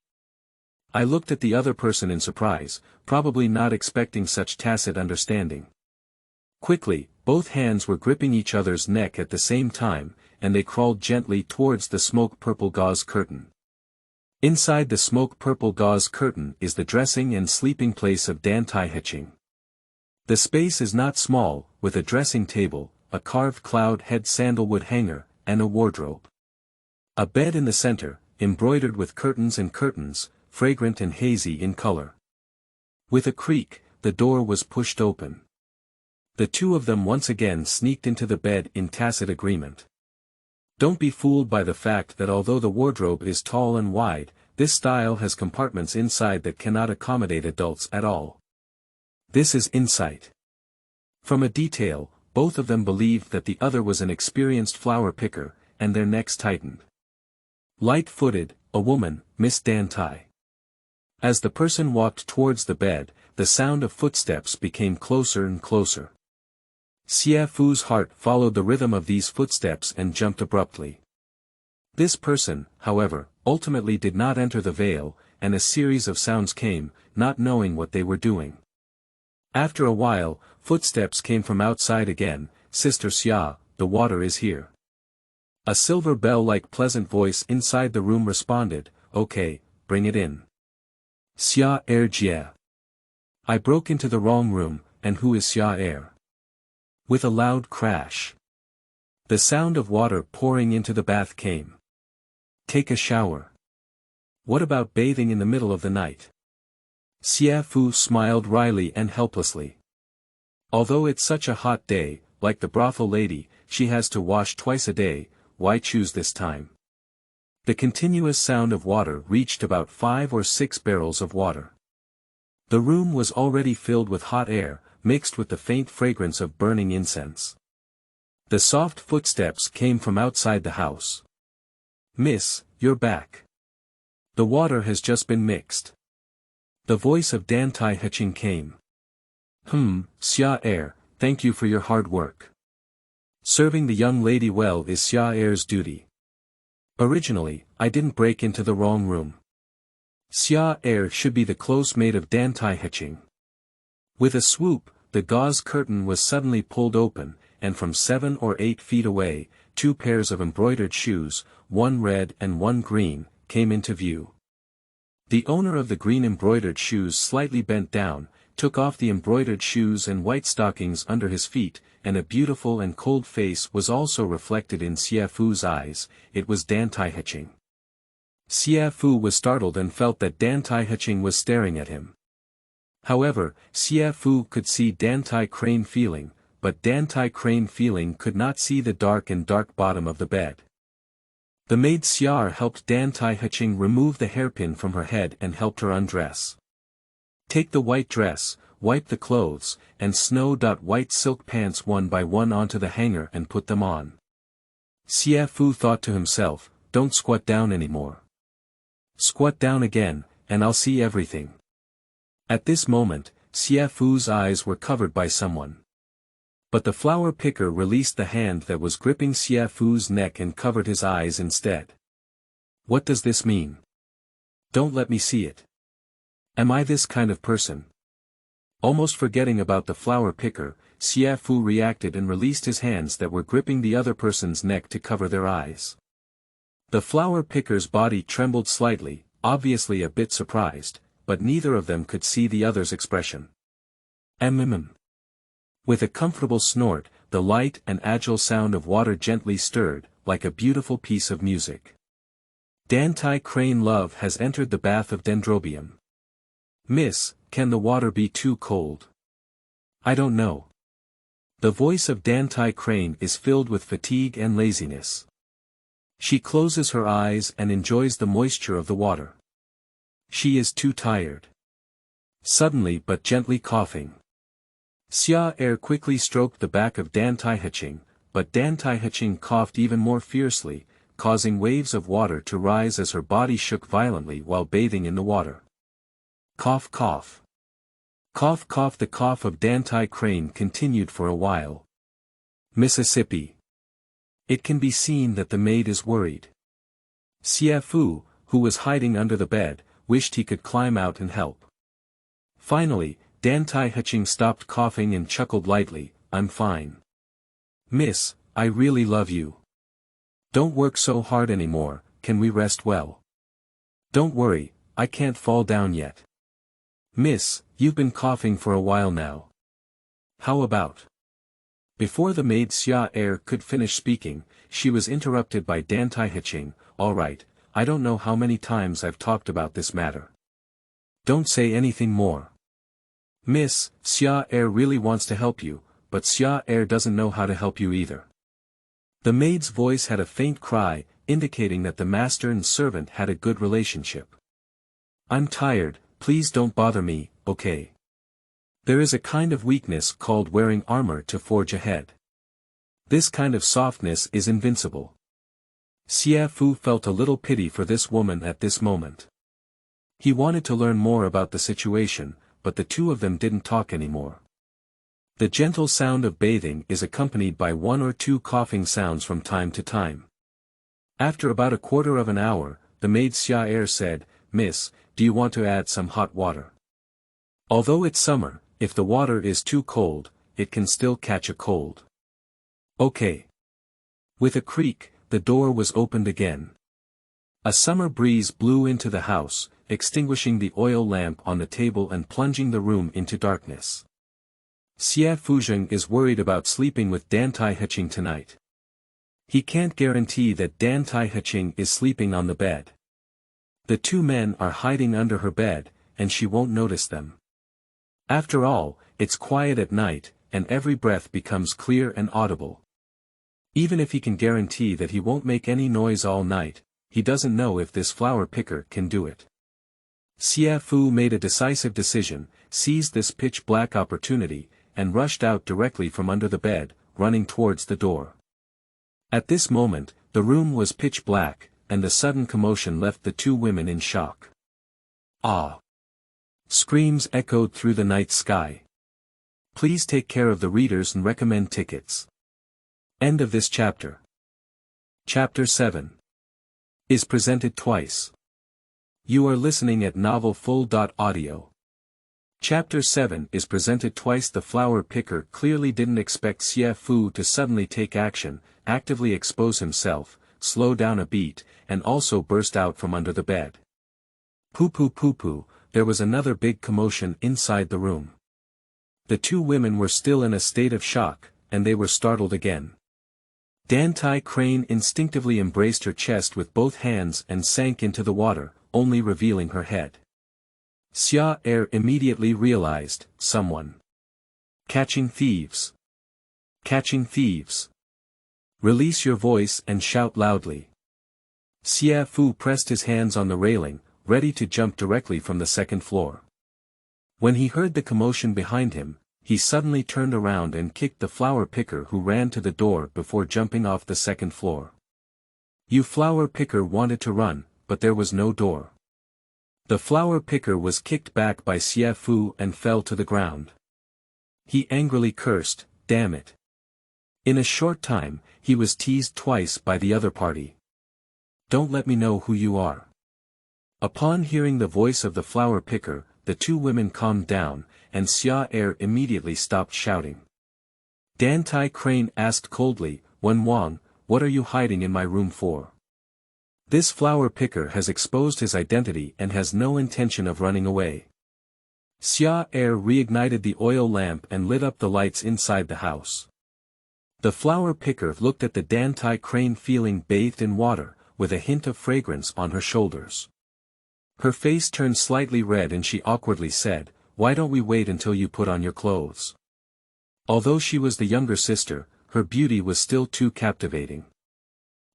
I looked at the other person in surprise, probably not expecting such tacit understanding. Quickly, both hands were gripping each other's neck at the same time, and they crawled gently towards the smoke-purple gauze curtain. Inside the smoke-purple gauze curtain is the dressing and sleeping place of Dantai Heching. The space is not small, with a dressing table, a carved cloud head sandalwood hanger, and a wardrobe. A bed in the center, embroidered with curtains and curtains, fragrant and hazy in color. With a creak, the door was pushed open. The two of them once again sneaked into the bed in tacit agreement. Don't be fooled by the fact that although the wardrobe is tall and wide, this style has compartments inside that cannot accommodate adults at all. This is insight. From a detail, both of them believed that the other was an experienced flower picker, and their necks tightened. Light-footed, a woman, Miss Dantai. As the person walked towards the bed, the sound of footsteps became closer and closer. Xie Fu's heart followed the rhythm of these footsteps and jumped abruptly. This person, however, ultimately did not enter the veil, and a series of sounds came, not knowing what they were doing. After a while, footsteps came from outside again. Sister Xia, the water is here. A silver bell-like pleasant voice inside the room responded, okay, bring it in. Xia Jie. I broke into the wrong room, and who is Xia? With a loud crash. The sound of water pouring into the bath came. Take a shower. What about bathing in the middle of the night? Xie Fu smiled wryly and helplessly. Although it's such a hot day, like the brothel lady, she has to wash twice a day, why choose this time? The continuous sound of water reached about 5 or 6 barrels of water. The room was already filled with hot air, mixed with the faint fragrance of burning incense. The soft footsteps came from outside the house. Miss, you're back. The water has just been mixed. The voice of Dantai Prefecture came. Xia, thank you for your hard work. Serving the young lady well is Xia's duty. Originally, I didn't break into the wrong room. Xia should be the close mate of Dantai Prefecture. With a swoop, the gauze curtain was suddenly pulled open, and from 7 or 8 feet away, 2 pairs of embroidered shoes, one red and one green, came into view. The owner of the green embroidered shoes slightly bent down, took off the embroidered shoes and white stockings under his feet, and a beautiful and cold face was also reflected in Xie Fu's eyes. It was Dantai Prefecture. Xie Fu was startled and felt that Dantai Prefecture was staring at him. However, Xie Fu could see Dantai Crane feeling, but Dantai Crane feeling could not see the dark bottom of the bed. The maid Xiar helped Dantai Prefecture remove the hairpin from her head and helped her undress. Take the white dress, wipe the clothes, and snow-white silk pants one by one onto the hanger and put them on. Xie Fu thought to himself, don't squat down anymore. Squat down again, and I'll see everything. At this moment, Xie Fu's eyes were covered by someone. But the flower picker released the hand that was gripping Xie Fu's neck and covered his eyes instead. What does this mean? Don't let me see it. Am I this kind of person? Almost forgetting about the flower picker, Xie Fu reacted and released his hands that were gripping the other person's neck to cover their eyes. The flower picker's body trembled slightly, obviously a bit surprised, but neither of them could see the other's expression. With a comfortable snort, the light and agile sound of water gently stirred, like a beautiful piece of music. Dantai Crane Love has entered the bath of Dendrobium. Miss, can the water be too cold? I don't know. The voice of Dantai Crane is filled with fatigue and laziness. She closes her eyes and enjoys the moisture of the water. She is too tired. Suddenly but gently coughing. Xia quickly stroked the back of Dantai Prefecture, but Dantai Prefecture coughed even more fiercely, causing waves of water to rise as her body shook violently while bathing in the water. Cough cough. Cough cough. The cough of Dantai Crane continued for a while. Mississippi. It can be seen that the maid is worried. Xie Fu, who was hiding under the bed, wished he could climb out and help. Finally, Dantai Prefecture stopped coughing and chuckled lightly, I'm fine. Miss, I really love you. Don't work so hard anymore, can we rest well? Don't worry, I can't fall down yet. Miss, you've been coughing for a while now. How about? Before the maid Xie could finish speaking, she was interrupted by Dantai Prefecture. All right, I don't know how many times I've talked about this matter. Don't say anything more. Miss, Xie really wants to help you, but Xie doesn't know how to help you either. The maid's voice had a faint cry, indicating that the master and servant had a good relationship. I'm tired, please don't bother me, okay? There is a kind of weakness called wearing armor to forge ahead. This kind of softness is invincible. Xie Fu felt a little pity for this woman at this moment. He wanted to learn more about the situation, but the two of them didn't talk anymore. The gentle sound of bathing is accompanied by one or two coughing sounds from time to time. After about a quarter of an hour, the maid Xie said, Miss, do you want to add some hot water? Although it's summer, if the water is too cold, it can still catch a cold. Okay. With a creak, the door was opened again. A summer breeze blew into the house, extinguishing the oil lamp on the table and plunging the room into darkness. Xiaosheng is worried about sleeping with Dantai Prefecture tonight. He can't guarantee that Dantai Prefecture is sleeping on the bed. The two men are hiding under her bed, and she won't notice them. After all, it's quiet at night, and every breath becomes clear and audible. Even if he can guarantee that he won't make any noise all night, he doesn't know if this flower picker can do it. Xie Fu made a decisive decision, seized this pitch-black opportunity, and rushed out directly from under the bed, running towards the door. At this moment, the room was pitch black, and the sudden commotion left the two women in shock. Ah! Screams echoed through the night sky. Please take care of the readers and recommend tickets. End of this chapter. Chapter 7 is presented twice. You are listening at novelfull.audio. Chapter 7 is presented twice. The flower picker clearly didn't expect Xie Fu to suddenly take action, actively expose himself, slow down a beat, and also burst out from under the bed. Poo-poo, there was another big commotion inside the room. The two women were still in a state of shock, and they were startled again. Dantai Crane instinctively embraced her chest with both hands and sank into the water, only revealing her head. Xie immediately realized, someone. Catching thieves. Catching thieves. Release your voice and shout loudly. Xie Fu pressed his hands on the railing, ready to jump directly from the second floor. When he heard the commotion behind him, he suddenly turned around and kicked the flower picker, who ran to the door before jumping off the second floor. You flower picker wanted to run, but there was no door. The flower picker was kicked back by Xie Fu and fell to the ground. He angrily cursed, damn it. In a short time, he was teased twice by the other party. Don't let me know who you are. Upon hearing the voice of the flower picker, the two women calmed down, and Xie immediately stopped shouting. Dantai Crane asked coldly, Wen Wang, what are you hiding in my room for? This flower picker has exposed his identity and has no intention of running away. Xie reignited the oil lamp and lit up the lights inside the house. The flower picker looked at the Dantai Crane feeling bathed in water, with a hint of fragrance on her shoulders. Her face turned slightly red and she awkwardly said, Why don't we wait until you put on your clothes? Although she was the younger sister, her beauty was still too captivating.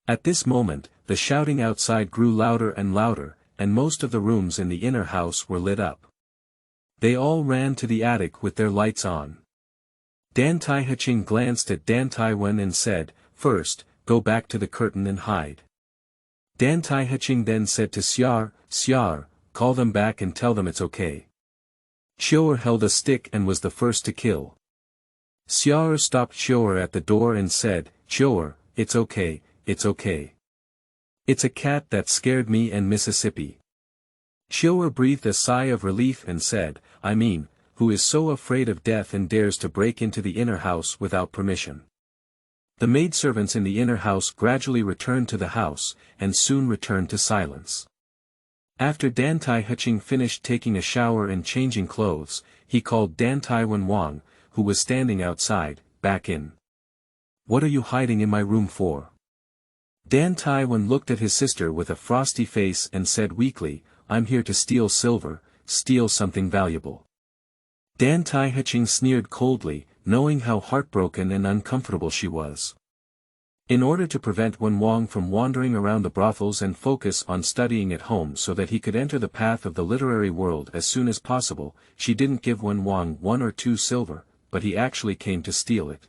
At this moment, the shouting outside grew louder and louder, and most of the rooms in the inner house were lit up. They all ran to the attic with their lights on. Dantai Prefecture glanced at Dantai Wen and said, First, go back to the curtain and hide. Dantai Prefecture then said to Xiar, call them back and tell them it's okay. Xior held a stick and was the first to kill. Xiar stopped Xior at the door and said, Xior, it's okay, it's okay. It's a cat that scared me and Mississippi. Xior breathed a sigh of relief and said, I mean, who is so afraid of death and dares to break into the inner house without permission? The maidservants in the inner house gradually returned to the house, and soon returned to silence. After Dantai Prefecture finished taking a shower and changing clothes, he called Dantai Wen Wang, who was standing outside, back in. What are you hiding in my room for? Dantai looked at his sister with a frosty face and said weakly, I'm here to steal silver, steal something valuable. Dantai sneered coldly, knowing how heartbroken and uncomfortable she was. In order to prevent Wenwang from wandering around the brothels and focus on studying at home so that he could enter the path of the literary world as soon as possible, she didn't give Wenwang 1 or 2 silver, but he actually came to steal it.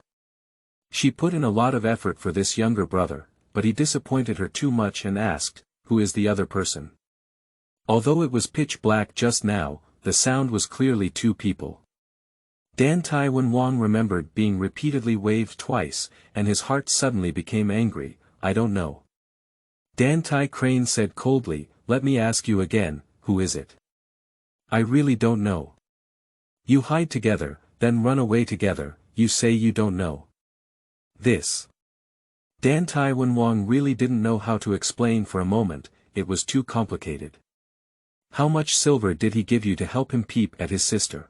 She put in a lot of effort for this younger brother, but he disappointed her too much and asked, who is the other person? Although it was pitch black just now, the sound was clearly 2 people. Dantai Wenwang remembered being repeatedly waved twice, and his heart suddenly became angry. I don't know. Dantai Crane said coldly, let me ask you again, who is it? I really don't know. You hide together, then run away together, you say you don't know. This. Dantai Wenwang really didn't know how to explain for a moment, it was too complicated. How much silver did he give you to help him peep at his sister?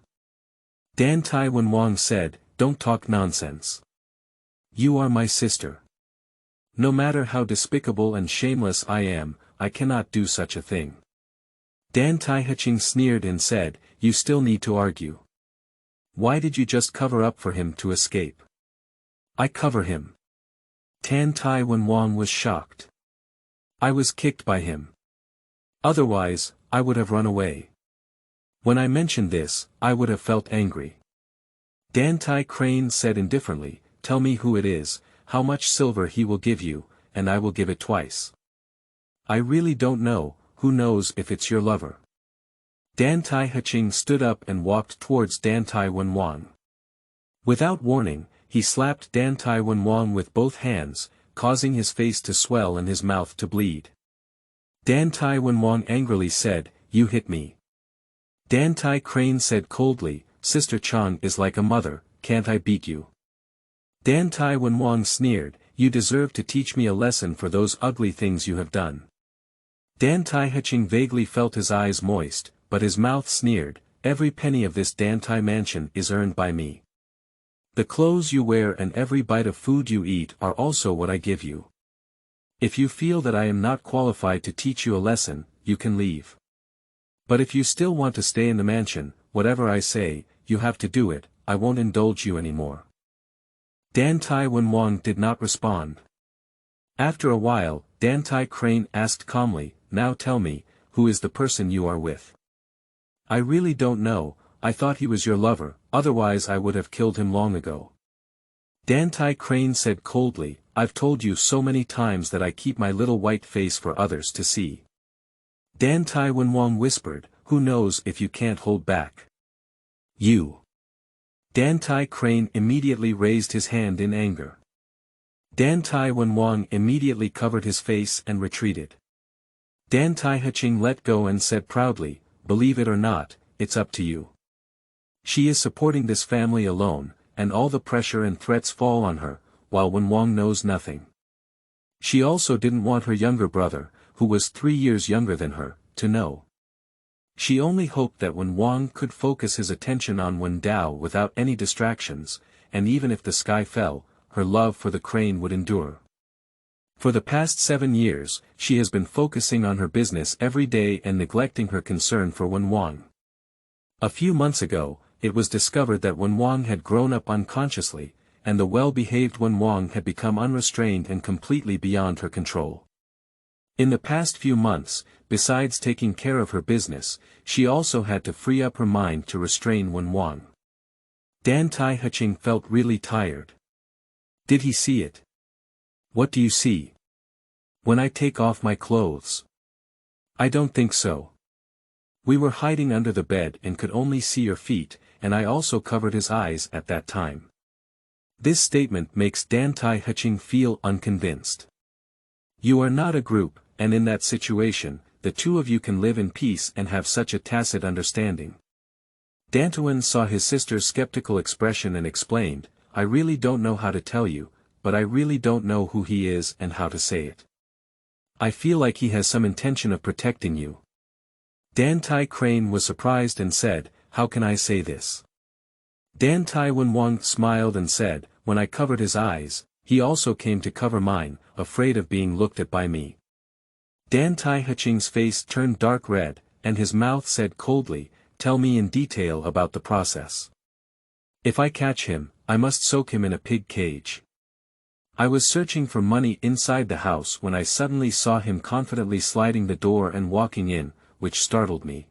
Dantai Wenwang said, don't talk nonsense. You are my sister. No matter how despicable and shameless I am, I cannot do such a thing. Dantai sneered and said, you still need to argue. Why did you just cover up for him to escape? I cover him. Dantai Wenwang was shocked. I was kicked by him. Otherwise, I would have run away. When I mentioned this, I would have felt angry. Dantai Crane said indifferently, tell me who it is, how much silver he will give you, and I will give it twice. I really don't know, who knows if it's your lover. Dantai stood up and walked towards Dantai Wenwang. Without warning, he slapped Dantai Wenwang with both hands, causing his face to swell and his mouth to bleed. Dantai Wenwang angrily said, you hit me. Dantai Crane said coldly, Sister Chang is like a mother, can't I beat you? Dantai Wenwang sneered, you deserve to teach me a lesson for those ugly things you have done. Dantai vaguely felt his eyes moist, but his mouth sneered, every penny of this Dantai mansion is earned by me. The clothes you wear and every bite of food you eat are also what I give you. If you feel that I am not qualified to teach you a lesson, you can leave. But if you still want to stay in the mansion, whatever I say, you have to do it, I won't indulge you anymore. Dantai Wenwang did not respond. After a while, Dantai Crane asked calmly, now tell me, who is the person you are with? I really don't know, I thought he was your lover, otherwise I would have killed him long ago. Dantai Crane said coldly, I've told you so many times that I keep my little white face for others to see. Dantai Wenwang whispered, who knows if you can't hold back. You. Dantai Crane immediately raised his hand in anger. Dantai Wenwang immediately covered his face and retreated. Dantai let go and said proudly, believe it or not, it's up to you. She is supporting this family alone, and all the pressure and threats fall on her, while Wenwang knows nothing. She also didn't want her younger brother, who was 3 years younger than her, to know. She only hoped that Wenwang could focus his attention on Wendao without any distractions, and even if the sky fell, her love for the crane would endure. For the past 7 years, she has been focusing on her business every day and neglecting her concern for Wenwang. A few months ago, it was discovered that Wenwang had grown up unconsciously, and the well-behaved Wenwang had become unrestrained and completely beyond her control. In the past few months, besides taking care of her business, she also had to free up her mind to restrain Wenwang. Dantai felt really tired. Did he see it? What do you see? When I take off my clothes? I don't think so. We were hiding under the bed and could only see your feet, and I also covered his eyes at that time. This statement makes Dantai feel unconvinced. You are not a group, and in that situation, the two of you can live in peace and have such a tacit understanding. Dantuan saw his sister's skeptical expression and explained, I really don't know how to tell you, but I really don't know who he is and how to say it. I feel like he has some intention of protecting you. Dantai Crane was surprised and said, how can I say this? Dantai Wenwang smiled and said, when I covered his eyes, he also came to cover mine, afraid of being looked at by me. Dantai Heching's face turned dark red, and his mouth said coldly, tell me in detail about the process. If I catch him, I must soak him in a pig cage. I was searching for money inside the house when I suddenly saw him confidently sliding the door and walking in, which startled me.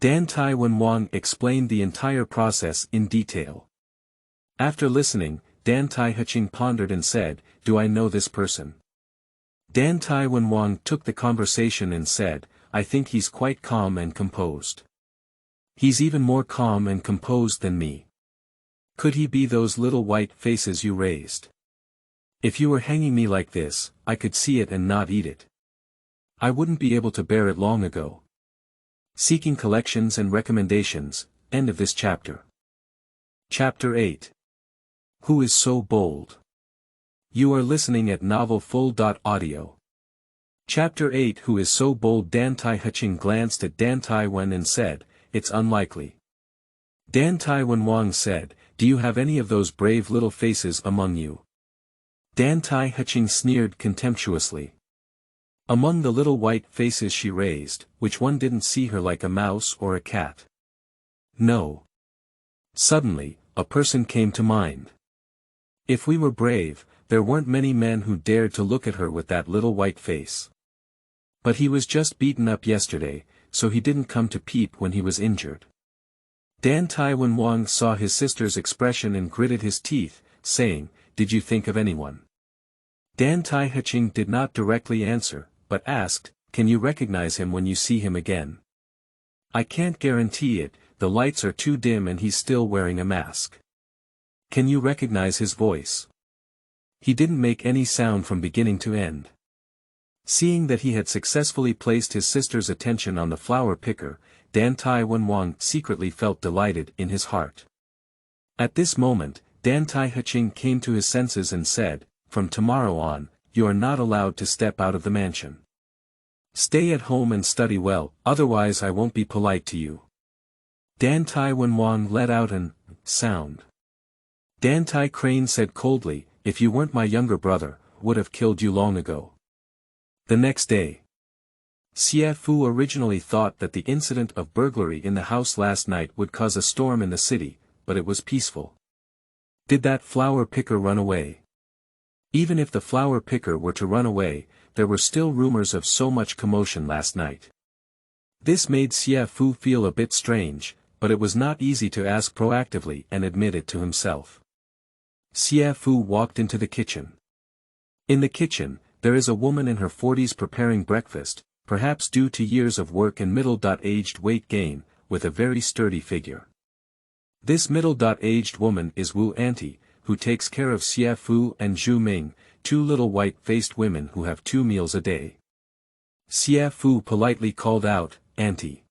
Dantai Wenwang explained the entire process in detail. After listening, Dantai Heching pondered and said, do I know this person? Dantai Wenwang took the conversation and said, I think he's quite calm and composed. He's even more calm and composed than me. Could he be those little white faces you raised? If you were hanging me like this, I could see it and not eat it. I wouldn't be able to bear it long ago. Seeking collections and recommendations, end of this chapter. Chapter 8. Who is so bold? You are listening at novelfull.audio. Chapter 8. Who is so bold? Dantai Heching glanced at Dantai Wen and said, it's unlikely. Dantai Wenwang said, do you have any of those brave little faces among you? Dantai Heching sneered contemptuously. Among the little white faces she raised, which one didn't see her like a mouse or a cat? No. Suddenly, a person came to mind. If we were brave, there weren't many men who dared to look at her with that little white face. But he was just beaten up yesterday, so he didn't come to peep when he was injured. Dantai Wenwang saw his sister's expression and gritted his teeth, saying, did you think of anyone? Dantai Heching did not directly answer, but asked, can you recognize him when you see him again? I can't guarantee it, the lights are too dim and he's still wearing a mask. Can you recognize his voice? He didn't make any sound from beginning to end. Seeing that he had successfully placed his sister's attention on the flower picker, Dantai Wenwang secretly felt delighted in his heart. At this moment, Dantai Heching came to his senses and said, from tomorrow on, you are not allowed to step out of the mansion. Stay at home and study well, otherwise I won't be polite to you. Dantai Wenwang let out an sound. Dantai Crane said coldly, if you weren't my younger brother, would have killed you long ago. The next day. Xie Fu originally thought that the incident of burglary in the house last night would cause a storm in the city, but it was peaceful. Did that flower picker run away? Even if the flower picker were to run away, there were still rumors of so much commotion last night. This made Xie Fu feel a bit strange, but it was not easy to ask proactively and admit it to himself. Xie Fu walked into the kitchen. In the kitchen, there is a woman in her 40s preparing breakfast, perhaps due to years of work and middle-aged weight gain, with a very sturdy figure. This middle-aged woman is Wu Auntie, who takes care of Xie Fu and Zhu Ming, two little white-faced women who have 2 meals a day. Xie Fu politely called out, Auntie.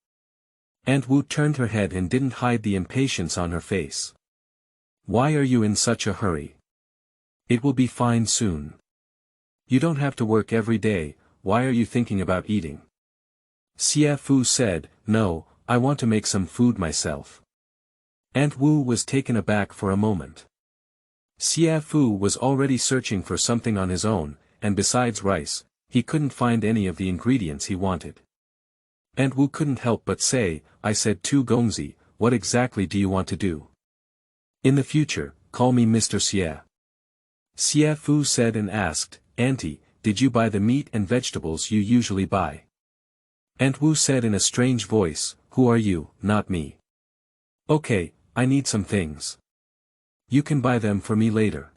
Aunt Wu turned her head and didn't hide the impatience on her face. Why are you in such a hurry? It will be fine soon. You don't have to work every day, why are you thinking about eating? Xie Fu said, no, I want to make some food myself. Aunt Wu was taken aback for a moment. Xie Fu was already searching for something on his own, and besides rice, he couldn't find any of the ingredients he wanted. Aunt Wu couldn't help but say, I said to Gongzi, what exactly do you want to do? In the future, call me Mr. Xie. Xie Fu said and asked, Auntie, did you buy the meat and vegetables you usually buy? Aunt Wu said in a strange voice, who are you, not me? Okay, I need some things. You can buy them for me later.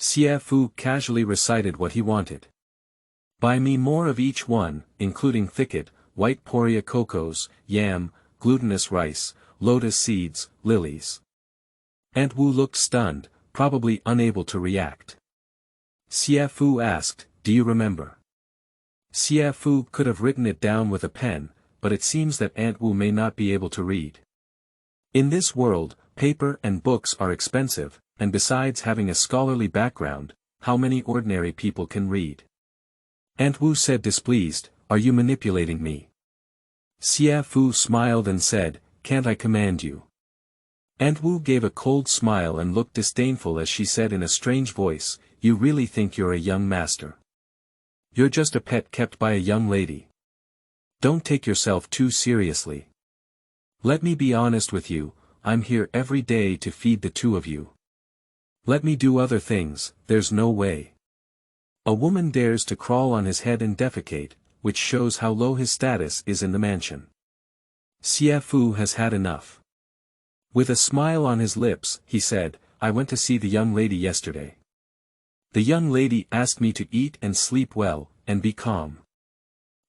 Xie Fu casually recited what he wanted. Buy me more of each one, including thicket, white poria cocos, yam, glutinous rice, lotus seeds, lilies. Aunt Wu looked stunned, probably unable to react. Xie Fu asked, do you remember? Xie Fu could have written it down with a pen, but it seems that Aunt Wu may not be able to read. In this world, paper and books are expensive, and besides having a scholarly background, how many ordinary people can read? Aunt Wu said displeased, are you manipulating me? Xie Fu smiled and said, can't I command you? Aunt Wu gave a cold smile and looked disdainful as she said in a strange voice, "You really think you're a young master? You're just a pet kept by a young lady. Don't take yourself too seriously. Let me be honest with you, I'm here every day to feed the two of you. Let me do other things, there's no way. A woman dares to crawl on his head and defecate, which shows how low his status is in the mansion. Xie Fu has had enough." With a smile on his lips, he said, "I went to see the young lady yesterday. The young lady asked me to eat and sleep well, and be calm."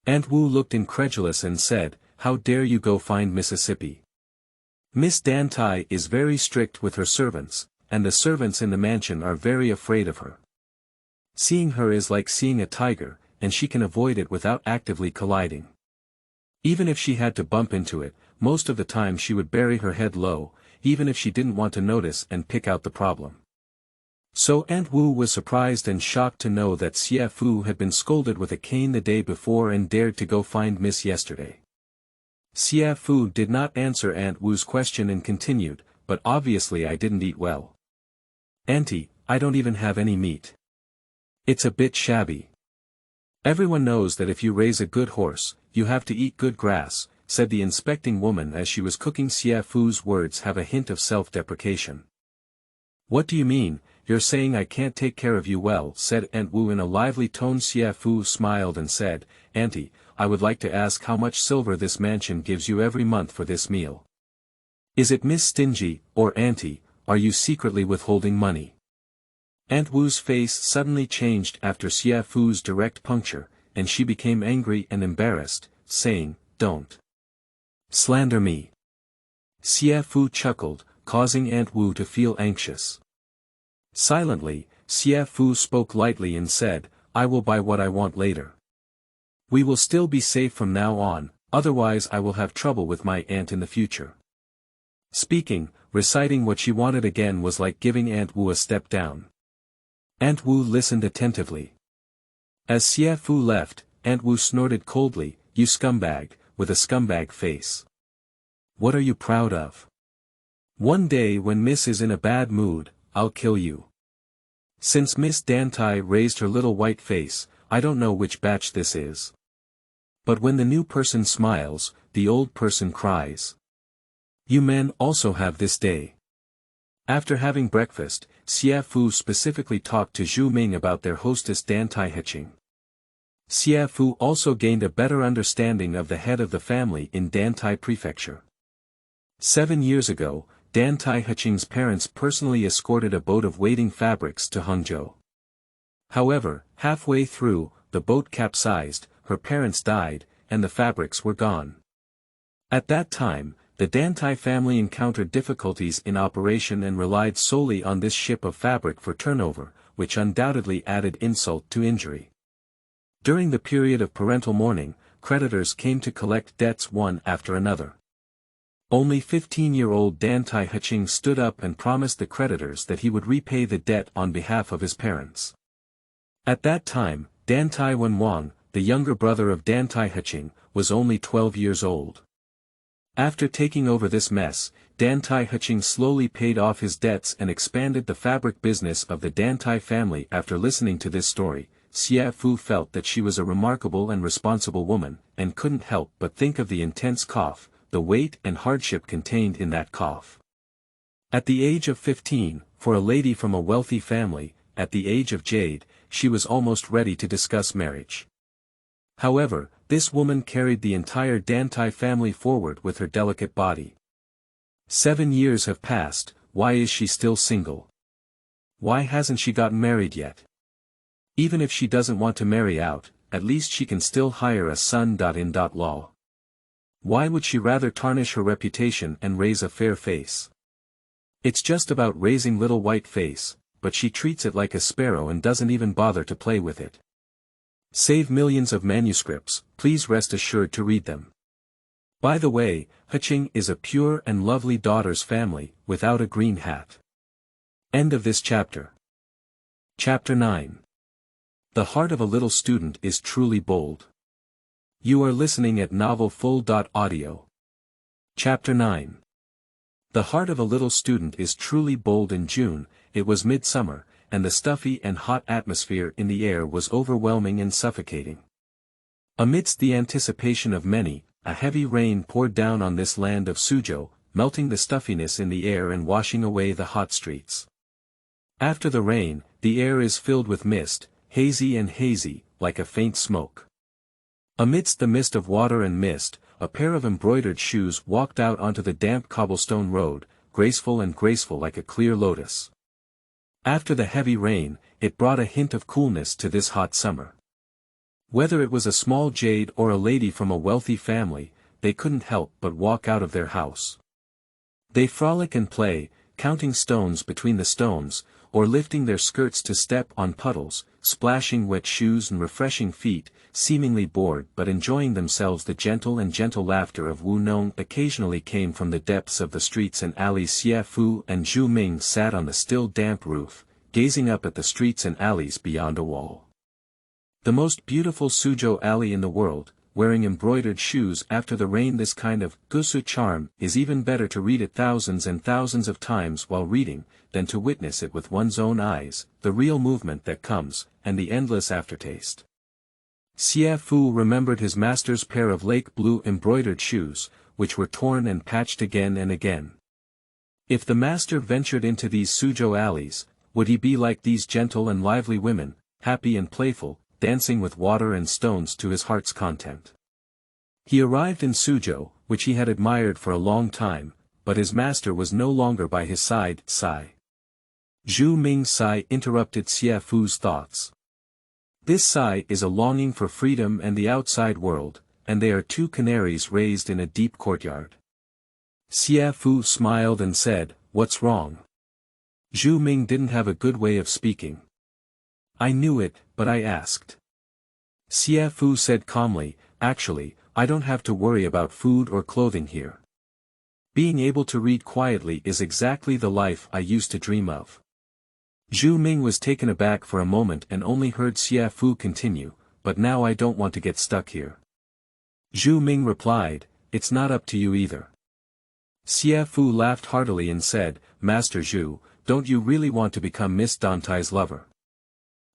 Aunt Wu looked incredulous and said, "How dare you go find Mississippi? Miss Dantai is very strict with her servants, and the servants in the mansion are very afraid of her. Seeing her is like seeing a tiger, and she can avoid it without actively colliding. Even if she had to bump into it, most of the time she would bury her head low, even if she didn't want to notice and pick out the problem." So Aunt Wu was surprised and shocked to know that Xie Fu had been scolded with a cane the day before and dared to go find Miss yesterday. Xie Fu did not answer Aunt Wu's question and continued, "But obviously I didn't eat well. Auntie, I don't even have any meat. It's a bit shabby. Everyone knows that if you raise a good horse, you have to eat good grass," said the inspecting woman as she was cooking. Xie Fu's words have a hint of self-deprecation. "What do you mean, you're saying I can't take care of you well?" said Aunt Wu in a lively tone. Xie Fu smiled and said, "Auntie, I would like to ask how much silver this mansion gives you every month for this meal. Is it Miss Stingy, or Auntie, are you secretly withholding money?" Aunt Wu's face suddenly changed after Xie Fu's direct puncture, and she became angry and embarrassed, saying, "Don't slander me." Xie Fu chuckled, causing Aunt Wu to feel anxious. Silently, Xie Fu spoke lightly and said, "I will buy what I want later. We will still be safe from now on, otherwise I will have trouble with my aunt in the future." Speaking, reciting what she wanted again was like giving Aunt Wu a step down. Aunt Wu listened attentively. As Xie Fu left, Aunt Wu snorted coldly, "You scumbag," with a scumbag face. "What are you proud of? One day when Miss is in a bad mood, I'll kill you." Since Miss Dantai raised her little white face, I don't know which batch this is. But when the new person smiles, the old person cries. You men also have this day. After having breakfast, Xie Fu specifically talked to Zhu Ming about their hostess Dantai Heching. Xie Fu also gained a better understanding of the head of the family in Dantai Prefecture. 7 years ago, Dantai Heching's parents personally escorted a boat of waiting fabrics to Hangzhou. However, halfway through, the boat capsized, her parents died, and the fabrics were gone. At that time, the Dantai family encountered difficulties in operation and relied solely on this ship of fabric for turnover, which undoubtedly added insult to injury. During the period of parental mourning, creditors came to collect debts one after another. Only 15-year-old Dantai Heching stood up and promised the creditors that he would repay the debt on behalf of his parents. At that time, Dantai Wenwang, the younger brother of Dantai Heching, was only 12 years old. After taking over this mess, Dantai Heching slowly paid off his debts and expanded the fabric business of the Dantai family. After listening to this story, Xie Fu felt that she was a remarkable and responsible woman, and couldn't help but think of the intense cough, the weight and hardship contained in that cough. At the age of 15, for a lady from a wealthy family, at the age of jade, she was almost ready to discuss marriage. However, this woman carried the entire Dantai family forward with her delicate body. 7 years have passed, why is she still single? Why hasn't she gotten married yet? Even if she doesn't want to marry out, at least she can still hire a son-in-law. Why would she rather tarnish her reputation and raise a fair face? It's just about raising little white face, but she treats it like a sparrow and doesn't even bother to play with it. Save millions of manuscripts, please rest assured to read them. By the way, Heching is a pure and lovely daughter's family, without a green hat. End of this chapter. Chapter 9. The heart of a little student is truly bold. You are listening at novelfull.audio. Chapter 9. The heart of a little student is truly bold in June. It was midsummer, and the stuffy and hot atmosphere in the air was overwhelming and suffocating. Amidst the anticipation of many, a heavy rain poured down on this land of Suzhou, melting the stuffiness in the air and washing away the hot streets. After the rain, the air is filled with mist, hazy, like a faint smoke. Amidst the mist of water and mist, a pair of embroidered shoes walked out onto the damp cobblestone road, graceful like a clear lotus. After the heavy rain, it brought a hint of coolness to this hot summer. Whether it was a small jade or a lady from a wealthy family, they couldn't help but walk out of their house. They frolic and play, counting stones between the stones, or lifting their skirts to step on puddles, splashing wet shoes and refreshing feet, seemingly bored but enjoying themselves. The gentle laughter of Wu Nong occasionally came from the depths of the streets and alleys. Xie Fu and Zhu Ming sat on the still damp roof, gazing up at the streets and alleys beyond a wall. The most beautiful Suzhou alley in the world, wearing embroidered shoes after the rain. This kind of gusu charm is even better to read it thousands and thousands of times while reading, than to witness it with one's own eyes, the real movement that comes, and the endless aftertaste. Xie Fu remembered his master's pair of lake blue embroidered shoes, which were torn and patched again and again. If the master ventured into these Suzhou alleys, would he be like these gentle and lively women, happy and playful, dancing with water and stones to his heart's content? He arrived in Suzhou, which he had admired for a long time, but his master was no longer by his side. Sigh. Zhu Ming's sigh interrupted Xie Fu's thoughts. This sigh is a longing for freedom and the outside world, and they are two canaries raised in a deep courtyard. Xie Fu smiled and said, "What's wrong?" Zhu Ming didn't have a good way of speaking. "I knew it, but I asked." Xie Fu said calmly, "Actually, I don't have to worry about food or clothing here. Being able to read quietly is exactly the life I used to dream of." Zhu Ming was taken aback for a moment and only heard Xie Fu continue, "But now I don't want to get stuck here." Zhu Ming replied, "It's not up to you either." Xie Fu laughed heartily and said, "Master Zhu, don't you really want to become Miss Dantai's lover?"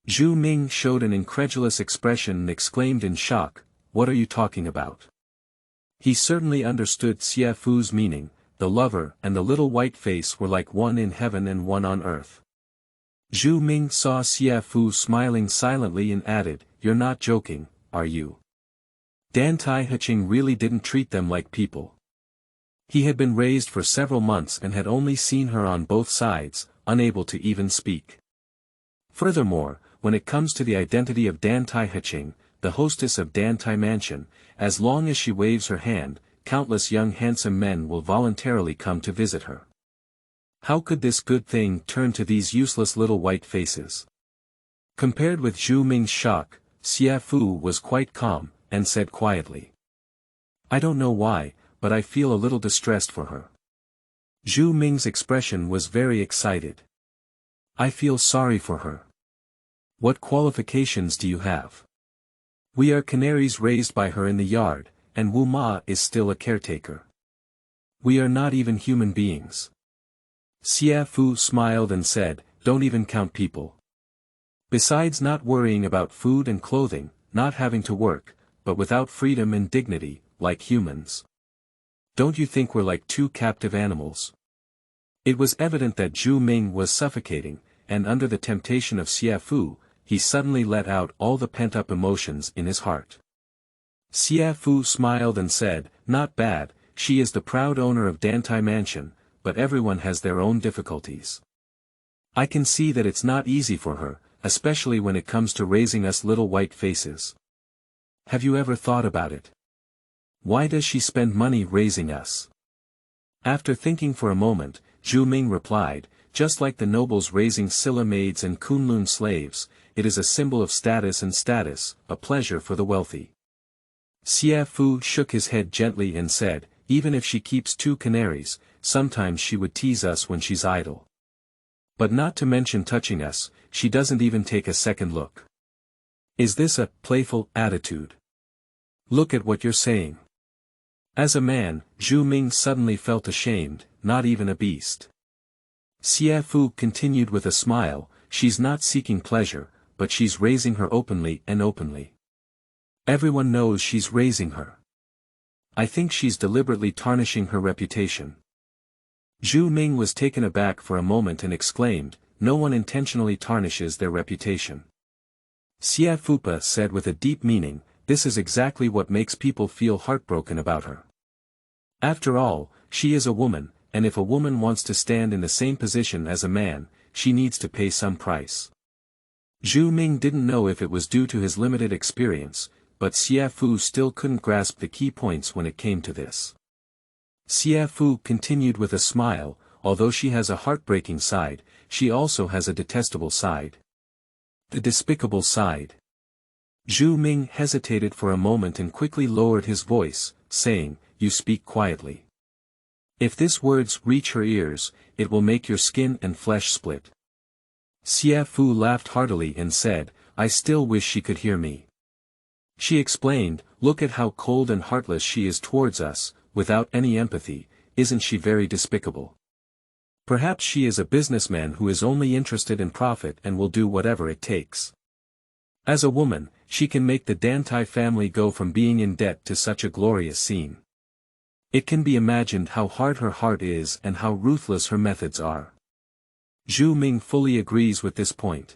Zhu Ming showed an incredulous expression and exclaimed in shock, "What are you talking about?" He certainly understood Xie Fu's meaning. The lover and the little white face were like one in heaven and one on earth. Zhu Ming saw Xie Fu smiling silently and added, "You're not joking, are you?" Dantai Prefecture really didn't treat them like people. He had been raised for several months and had only seen her on both sides, unable to even speak. Furthermore, when it comes to the identity of Dantai Prefecture, the hostess of Dantai Mansion, as long as she waves her hand, countless young handsome men will voluntarily come to visit her. How could this good thing turn to these useless little white faces? Compared with Zhu Ming's shock, Xie Fu was quite calm, and said quietly, "I don't know why, but I feel a little distressed for her." Zhu Ming's expression was very excited. "I feel sorry for her. What qualifications do you have? We are canaries raised by her in the yard, and Wu Ma is still a caretaker. We are not even human beings." Xie Fu smiled and said, "Don't even count people. Besides not worrying about food and clothing, not having to work, but without freedom and dignity, like humans. Don't you think we're like two captive animals?" It was evident that Zhu Ming was suffocating, and under the temptation of Xie Fu, he suddenly let out all the pent-up emotions in his heart. Xie Fu smiled and said, "Not bad, she is the proud owner of Dantai Mansion, but everyone has their own difficulties. I can see that it's not easy for her, especially when it comes to raising us little white faces. Have you ever thought about it? Why does she spend money raising us?" After thinking for a moment, Zhu Ming replied, "Just like the nobles raising Silla maids and Kunlun slaves, it is a symbol of status and status, a pleasure for the wealthy." Xie Fu shook his head gently and said, "Even if she keeps two canaries, sometimes she would tease us when she's idle. But not to mention touching us, she doesn't even take a second look. Is this a playful attitude? Look at what you're saying." As a man, Zhu Ming suddenly felt ashamed, not even a beast. Xie Fu continued with a smile, she's not seeking pleasure, but she's raising her openly and openly. Everyone knows she's raising her. I think she's deliberately tarnishing her reputation. Zhu Ming was taken aback for a moment and exclaimed, no one intentionally tarnishes their reputation. Xie Fupa said with a deep meaning, this is exactly what makes people feel heartbroken about her. After all, she is a woman, and if a woman wants to stand in the same position as a man, she needs to pay some price. Zhu Ming didn't know if it was due to his limited experience, but Xie Fu still couldn't grasp the key points when it came to this. Xie Fu continued with a smile, although she has a heartbreaking side, she also has a detestable side. The despicable side. Zhu Ming hesitated for a moment and quickly lowered his voice, saying, you speak quietly. If these words reach her ears, it will make your skin and flesh split. Xie Fu laughed heartily and said, I still wish she could hear me. She explained, look at how cold and heartless she is towards us, without any empathy, isn't she very despicable? Perhaps she is a businessman who is only interested in profit and will do whatever it takes. As a woman, she can make the Dantai family go from being in debt to such a glorious scene. It can be imagined how hard her heart is and how ruthless her methods are. Zhu Ming fully agrees with this point.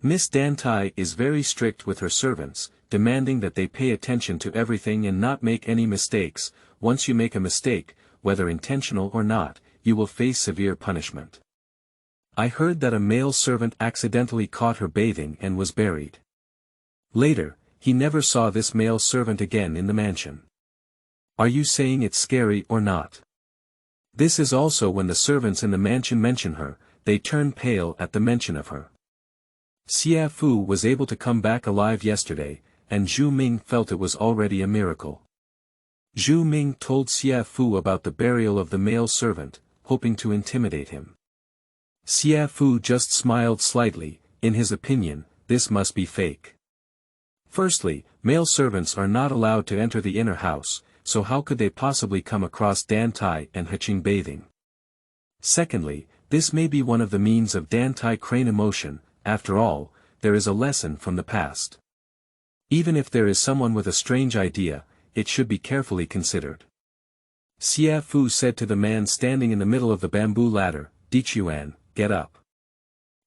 Miss Dantai is very strict with her servants, demanding that they pay attention to everything and not make any mistakes. Once you make a mistake, whether intentional or not, you will face severe punishment. I heard that a male servant accidentally caught her bathing and was buried. Later, he never saw this male servant again in the mansion. Are you saying it's scary or not? This is also when the servants in the mansion mention her, they turn pale at the mention of her. Xie Fu was able to come back alive yesterday, and Zhu Ming felt it was already a miracle. Zhu Ming told Xie Fu about the burial of the male servant, hoping to intimidate him. Xie Fu just smiled slightly, in his opinion, this must be fake. Firstly, male servants are not allowed to enter the inner house, so how could they possibly come across Dantai and Heching bathing? Secondly, this may be one of the means of Dantai crane emotion, after all, there is a lesson from the past. Even if there is someone with a strange idea, it should be carefully considered. Xie Fu said to the man standing in the middle of the bamboo ladder, Dichuan, get up.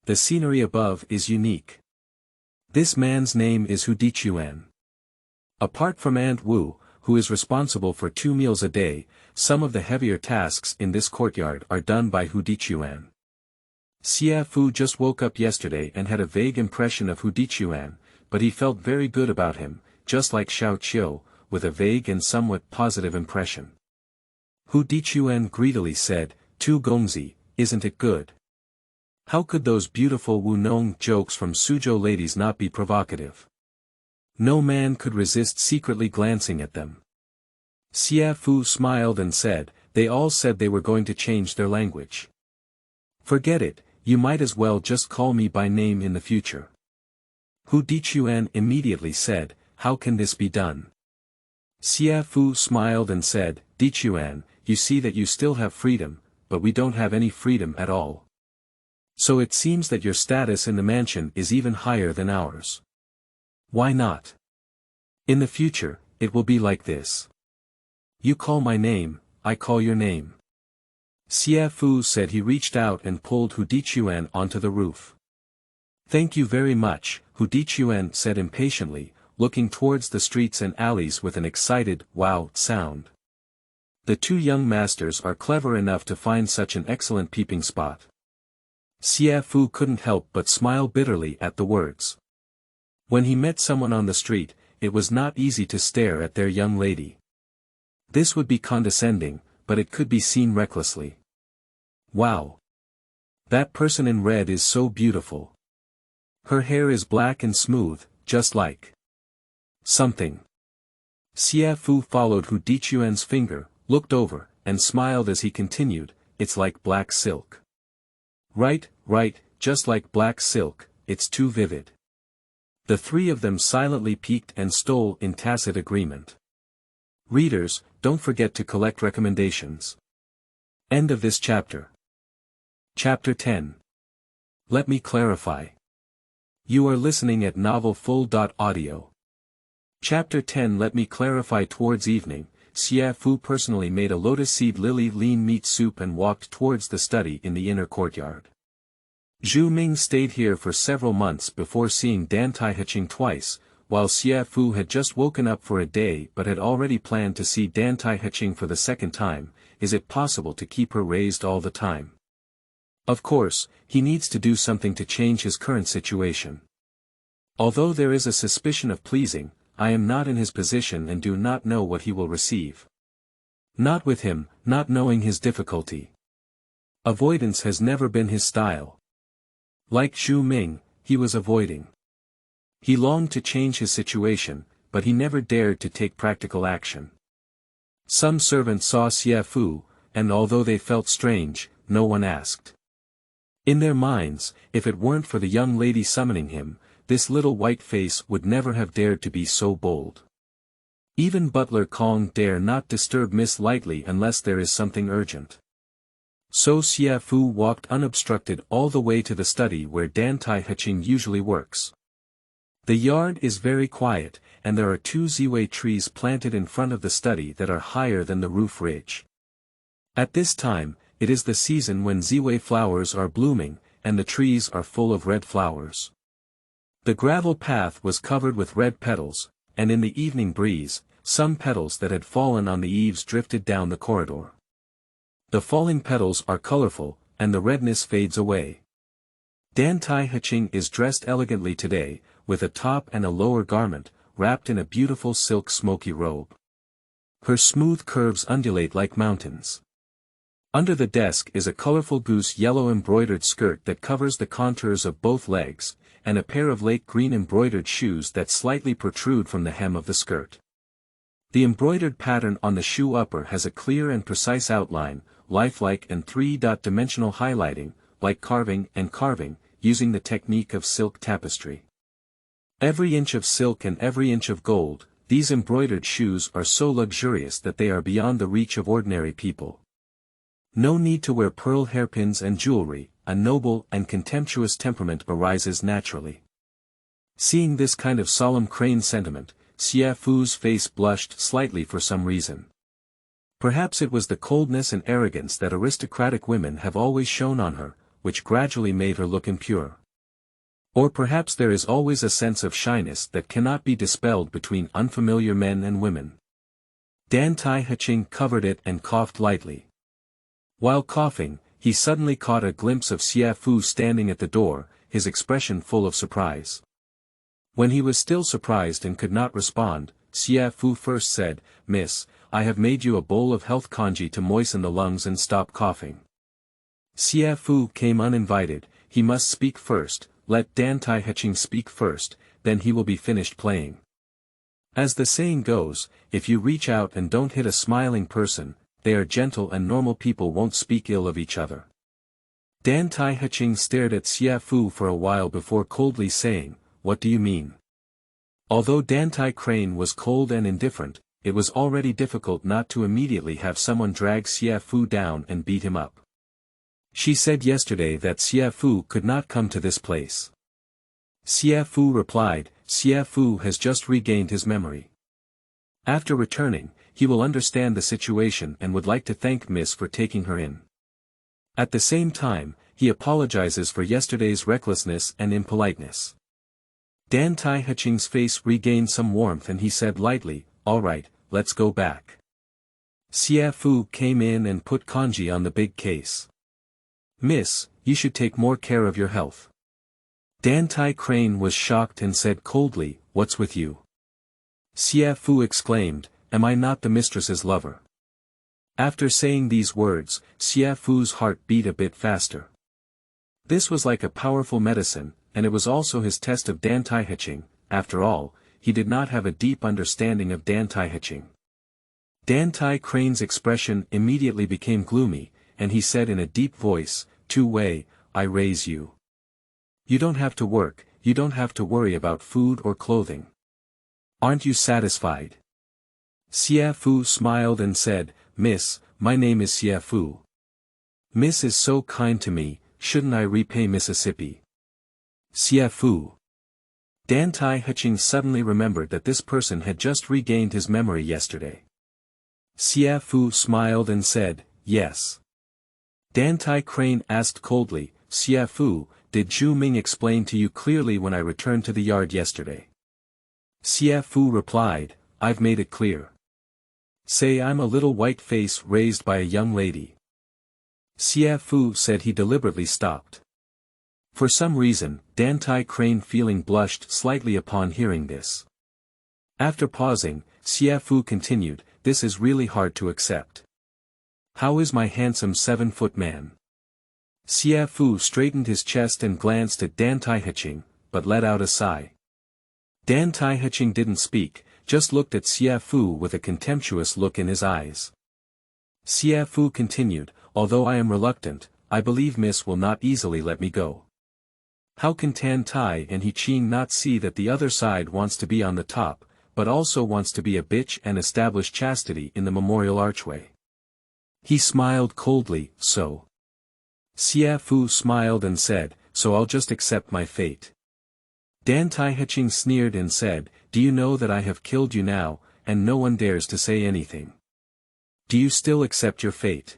The scenery above is unique. This man's name is Hu Dichuan. Apart from Aunt Wu, who is responsible for 2 meals a day, some of the heavier tasks in this courtyard are done by Hu Dichuan. Xie Fu just woke up yesterday and had a vague impression of Hu Dichuan, but he felt very good about him, just like Xiao, with a vague and somewhat positive impression. Hu Dichuan greedily said, Tu Gongzi, isn't it good? How could those beautiful Wu Nong jokes from Suzhou ladies not be provocative? No man could resist secretly glancing at them. Xie Fu smiled and said, they all said they were going to change their language. Forget it, you might as well just call me by name in the future. Hu Dichuan immediately said, how can this be done? Xie Fu smiled and said, Dichuan, you see that you still have freedom, but we don't have any freedom at all. So it seems that your status in the mansion is even higher than ours. Why not? In the future, it will be like this. You call my name, I call your name. Xie Fu said. He reached out and pulled Hu Dichuan onto the roof. Thank you very much, Hu Dichuan said impatiently, looking towards the streets and alleys with an excited, wow, sound. The two young masters are clever enough to find such an excellent peeping spot. Xie Fu couldn't help but smile bitterly at the words. When he met someone on the street, it was not easy to stare at their young lady. This would be condescending, but it could be seen recklessly. Wow! That person in red is so beautiful. Her hair is black and smooth, just like something. Xie Fu followed Hu Dichuan's finger, looked over, and smiled as he continued, it's like black silk. Right, just like black silk, it's too vivid. The three of them silently peeked and stole in tacit agreement. Readers, don't forget to collect recommendations. End of this chapter. Chapter 10. Let me clarify. You are listening at novelfull.audio. Chapter 10. Let me clarify. Towards evening, Xie Fu personally made a lotus seed lily lean meat soup and walked towards the study in the inner courtyard. Zhu Ming stayed here for several months before seeing Dantai Heching twice, while Xie Fu had just woken up for a day but had already planned to see Dantai Heching for the second time. Is it possible to keep her raised all the time? Of course, he needs to do something to change his current situation. Although there is a suspicion of pleasing, I am not in his position and do not know what he will receive. Not with him, not knowing his difficulty. Avoidance has never been his style. Like Zhu Ming, he was avoiding. He longed to change his situation, but he never dared to take practical action. Some servants saw Xie Fu, and although they felt strange, no one asked. In their minds, if it weren't for the young lady summoning him, this little white face would never have dared to be so bold. Even Butler Kong dare not disturb Miss lightly unless there is something urgent. So Xie Fu walked unobstructed all the way to the study where Dantai Heching usually works. The yard is very quiet, and there are 2 ziwei trees planted in front of the study that are higher than the roof ridge. At this time, it is the season when ziwei flowers are blooming, and the trees are full of red flowers. The gravel path was covered with red petals, and in the evening breeze, some petals that had fallen on the eaves drifted down the corridor. The falling petals are colorful, and the redness fades away. Dantai Heching is dressed elegantly today, with a top and a lower garment, wrapped in a beautiful silk smoky robe. Her smooth curves undulate like mountains. Under the desk is a colorful goose yellow embroidered skirt that covers the contours of both legs, and a pair of lake green embroidered shoes that slightly protrude from the hem of the skirt. The embroidered pattern on the shoe upper has a clear and precise outline, lifelike and 3-dimensional highlighting, like carving, using the technique of silk tapestry. Every inch of silk and every inch of gold, these embroidered shoes are so luxurious that they are beyond the reach of ordinary people. No need to wear pearl hairpins and jewelry, a noble and contemptuous temperament arises naturally. Seeing this kind of solemn crane sentiment, Xie Fu's face blushed slightly for some reason. Perhaps it was the coldness and arrogance that aristocratic women have always shown on her, which gradually made her look impure. Or perhaps there is always a sense of shyness that cannot be dispelled between unfamiliar men and women. Dantai Heching covered it and coughed lightly. While coughing, he suddenly caught a glimpse of Xie Fu standing at the door, his expression full of surprise. When he was still surprised and could not respond, Xie Fu first said, "Miss, I have made you a bowl of health congee to moisten the lungs and stop coughing." Xie Fu came uninvited. He must speak first. Let Dantai Heching speak first, then he will be finished playing. As the saying goes, if you reach out and don't hit a smiling person, they are gentle and normal people won't speak ill of each other. Dantai Heching stared at Xie Fu for a while before coldly saying, "What do you mean?" Although Dantai Crane was cold and indifferent, it was already difficult not to immediately have someone drag Xie Fu down and beat him up. She said yesterday that Xie Fu could not come to this place. Xie Fu replied, "Xie Fu has just regained his memory. After returning, he will understand the situation and would like to thank Miss for taking her in. At the same time, he apologizes for yesterday's recklessness and impoliteness." Dantai Heching's face regained some warmth and he said lightly, "All right, let's go back." Xie Fu came in and put congee on the big case. "Miss, you should take more care of your health." Dantai Crane was shocked and said coldly, "What's with you?" Xie Fu exclaimed, "Am I not the mistress's lover?" After saying these words, Xie Fu's heart beat a bit faster. This was like a powerful medicine, and it was also his test of Dantai Heching. After all, he did not have a deep understanding of Dantai Heching. Dantai Crane's expression immediately became gloomy, and he said in a deep voice, "Tu Wei, I raise you. You don't have to work, you don't have to worry about food or clothing. Aren't you satisfied?" Xie Fu smiled and said, "Miss, my name is Xie Fu. Miss is so kind to me, shouldn't I repay Mississippi? Xie Fu. Dantai Prefecture suddenly remembered that this person had just regained his memory yesterday. Xie Fu smiled and said, yes. Dantai Crane asked coldly, Xie Fu, did Zhu Ming explain to you clearly when I returned to the yard yesterday? Xie Fu replied, I've made it clear. Say I'm a little white face raised by a young lady. Xie Fu said. He deliberately stopped. For some reason, Dantai Crane feeling blushed slightly upon hearing this. After pausing, Xie Fu continued, this is really hard to accept. How is my handsome 7-foot man? Xie Fu straightened his chest and glanced at Dantai Prefecture, but let out a sigh. Dantai Prefecture didn't speak, just looked at Xie Fu with a contemptuous look in his eyes. Xie Fu continued, although I am reluctant, I believe Miss will not easily let me go. How can Dantai and Prefecture not see that the other side wants to be on the top, but also wants to be a bitch and establish chastity in the memorial archway? He smiled coldly, so. Xie Fu smiled and said, so I'll just accept my fate. Dantai Prefecture sneered and said, do you know that I have killed you now, and no one dares to say anything? Do you still accept your fate?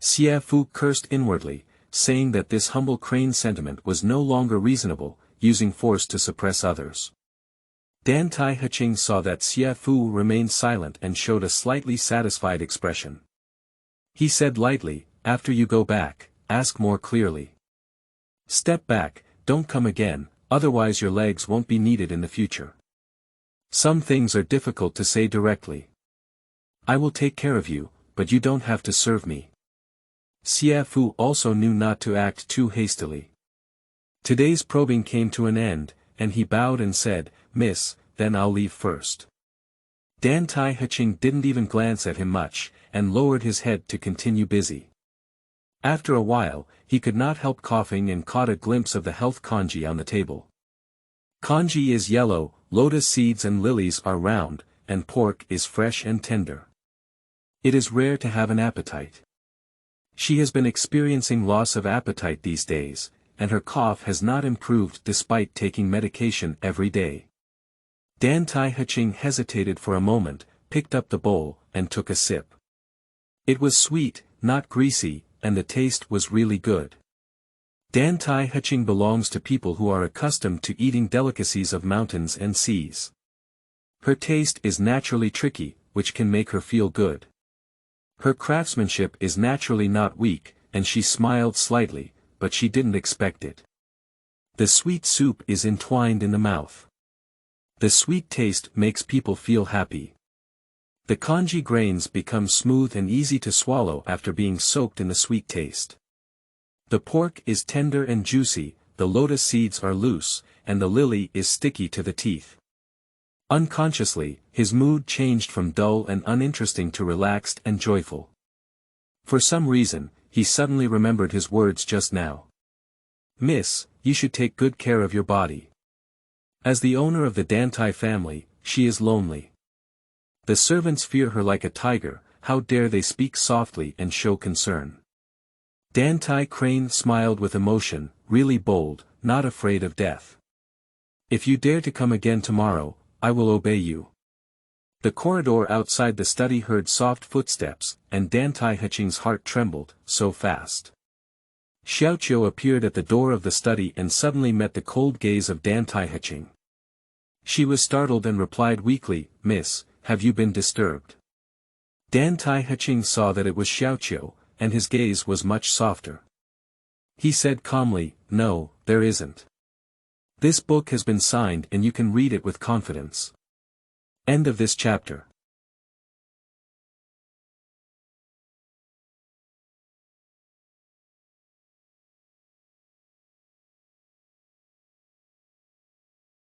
Xie Fu cursed inwardly, saying that this humble crane sentiment was no longer reasonable, using force to suppress others. Dantai Prefecture saw that Xie Fu remained silent and showed a slightly satisfied expression. He said lightly, after you go back, ask more clearly. Step back, don't come again, otherwise your legs won't be needed in the future. Some things are difficult to say directly. I will take care of you, but you don't have to serve me. Xie Fu also knew not to act too hastily. Today's probing came to an end, and he bowed and said, Miss, then I'll leave first. Dantai Prefecture didn't even glance at him much, and lowered his head to continue busy. After a while, he could not help coughing and caught a glimpse of the health congee on the table. Congee is yellow, lotus seeds and lilies are round, and pork is fresh and tender. It is rare to have an appetite. She has been experiencing loss of appetite these days, and her cough has not improved despite taking medication every day. Dantai Prefecture hesitated for a moment, picked up the bowl, and took a sip. It was sweet, not greasy, and the taste was really good. Dantai Prefecture belongs to people who are accustomed to eating delicacies of mountains and seas. Her taste is naturally tricky, which can make her feel good. Her craftsmanship is naturally not weak, and she smiled slightly, but she didn't expect it. The sweet soup is entwined in the mouth. The sweet taste makes people feel happy. The congee grains become smooth and easy to swallow after being soaked in the sweet taste. The pork is tender and juicy, the lotus seeds are loose, and the lily is sticky to the teeth. Unconsciously, his mood changed from dull and uninteresting to relaxed and joyful. For some reason, he suddenly remembered his words just now. Miss, you should take good care of your body. As the owner of the Dantai family, she is lonely. The servants fear her like a tiger, how dare they speak softly and show concern. Dantai Crane smiled with emotion, really bold, not afraid of death. If you dare to come again tomorrow, I will obey you. The corridor outside the study heard soft footsteps, and Dantai Prefecture's heart trembled, so fast. Xiaosheng appeared at the door of the study and suddenly met the cold gaze of Dantai Prefecture. She was startled and replied weakly, Miss, have you been disturbed? Dantai Prefecture saw that it was Xiaosheng, and his gaze was much softer. He said calmly, no, there isn't. This book has been signed and you can read it with confidence. End of this chapter.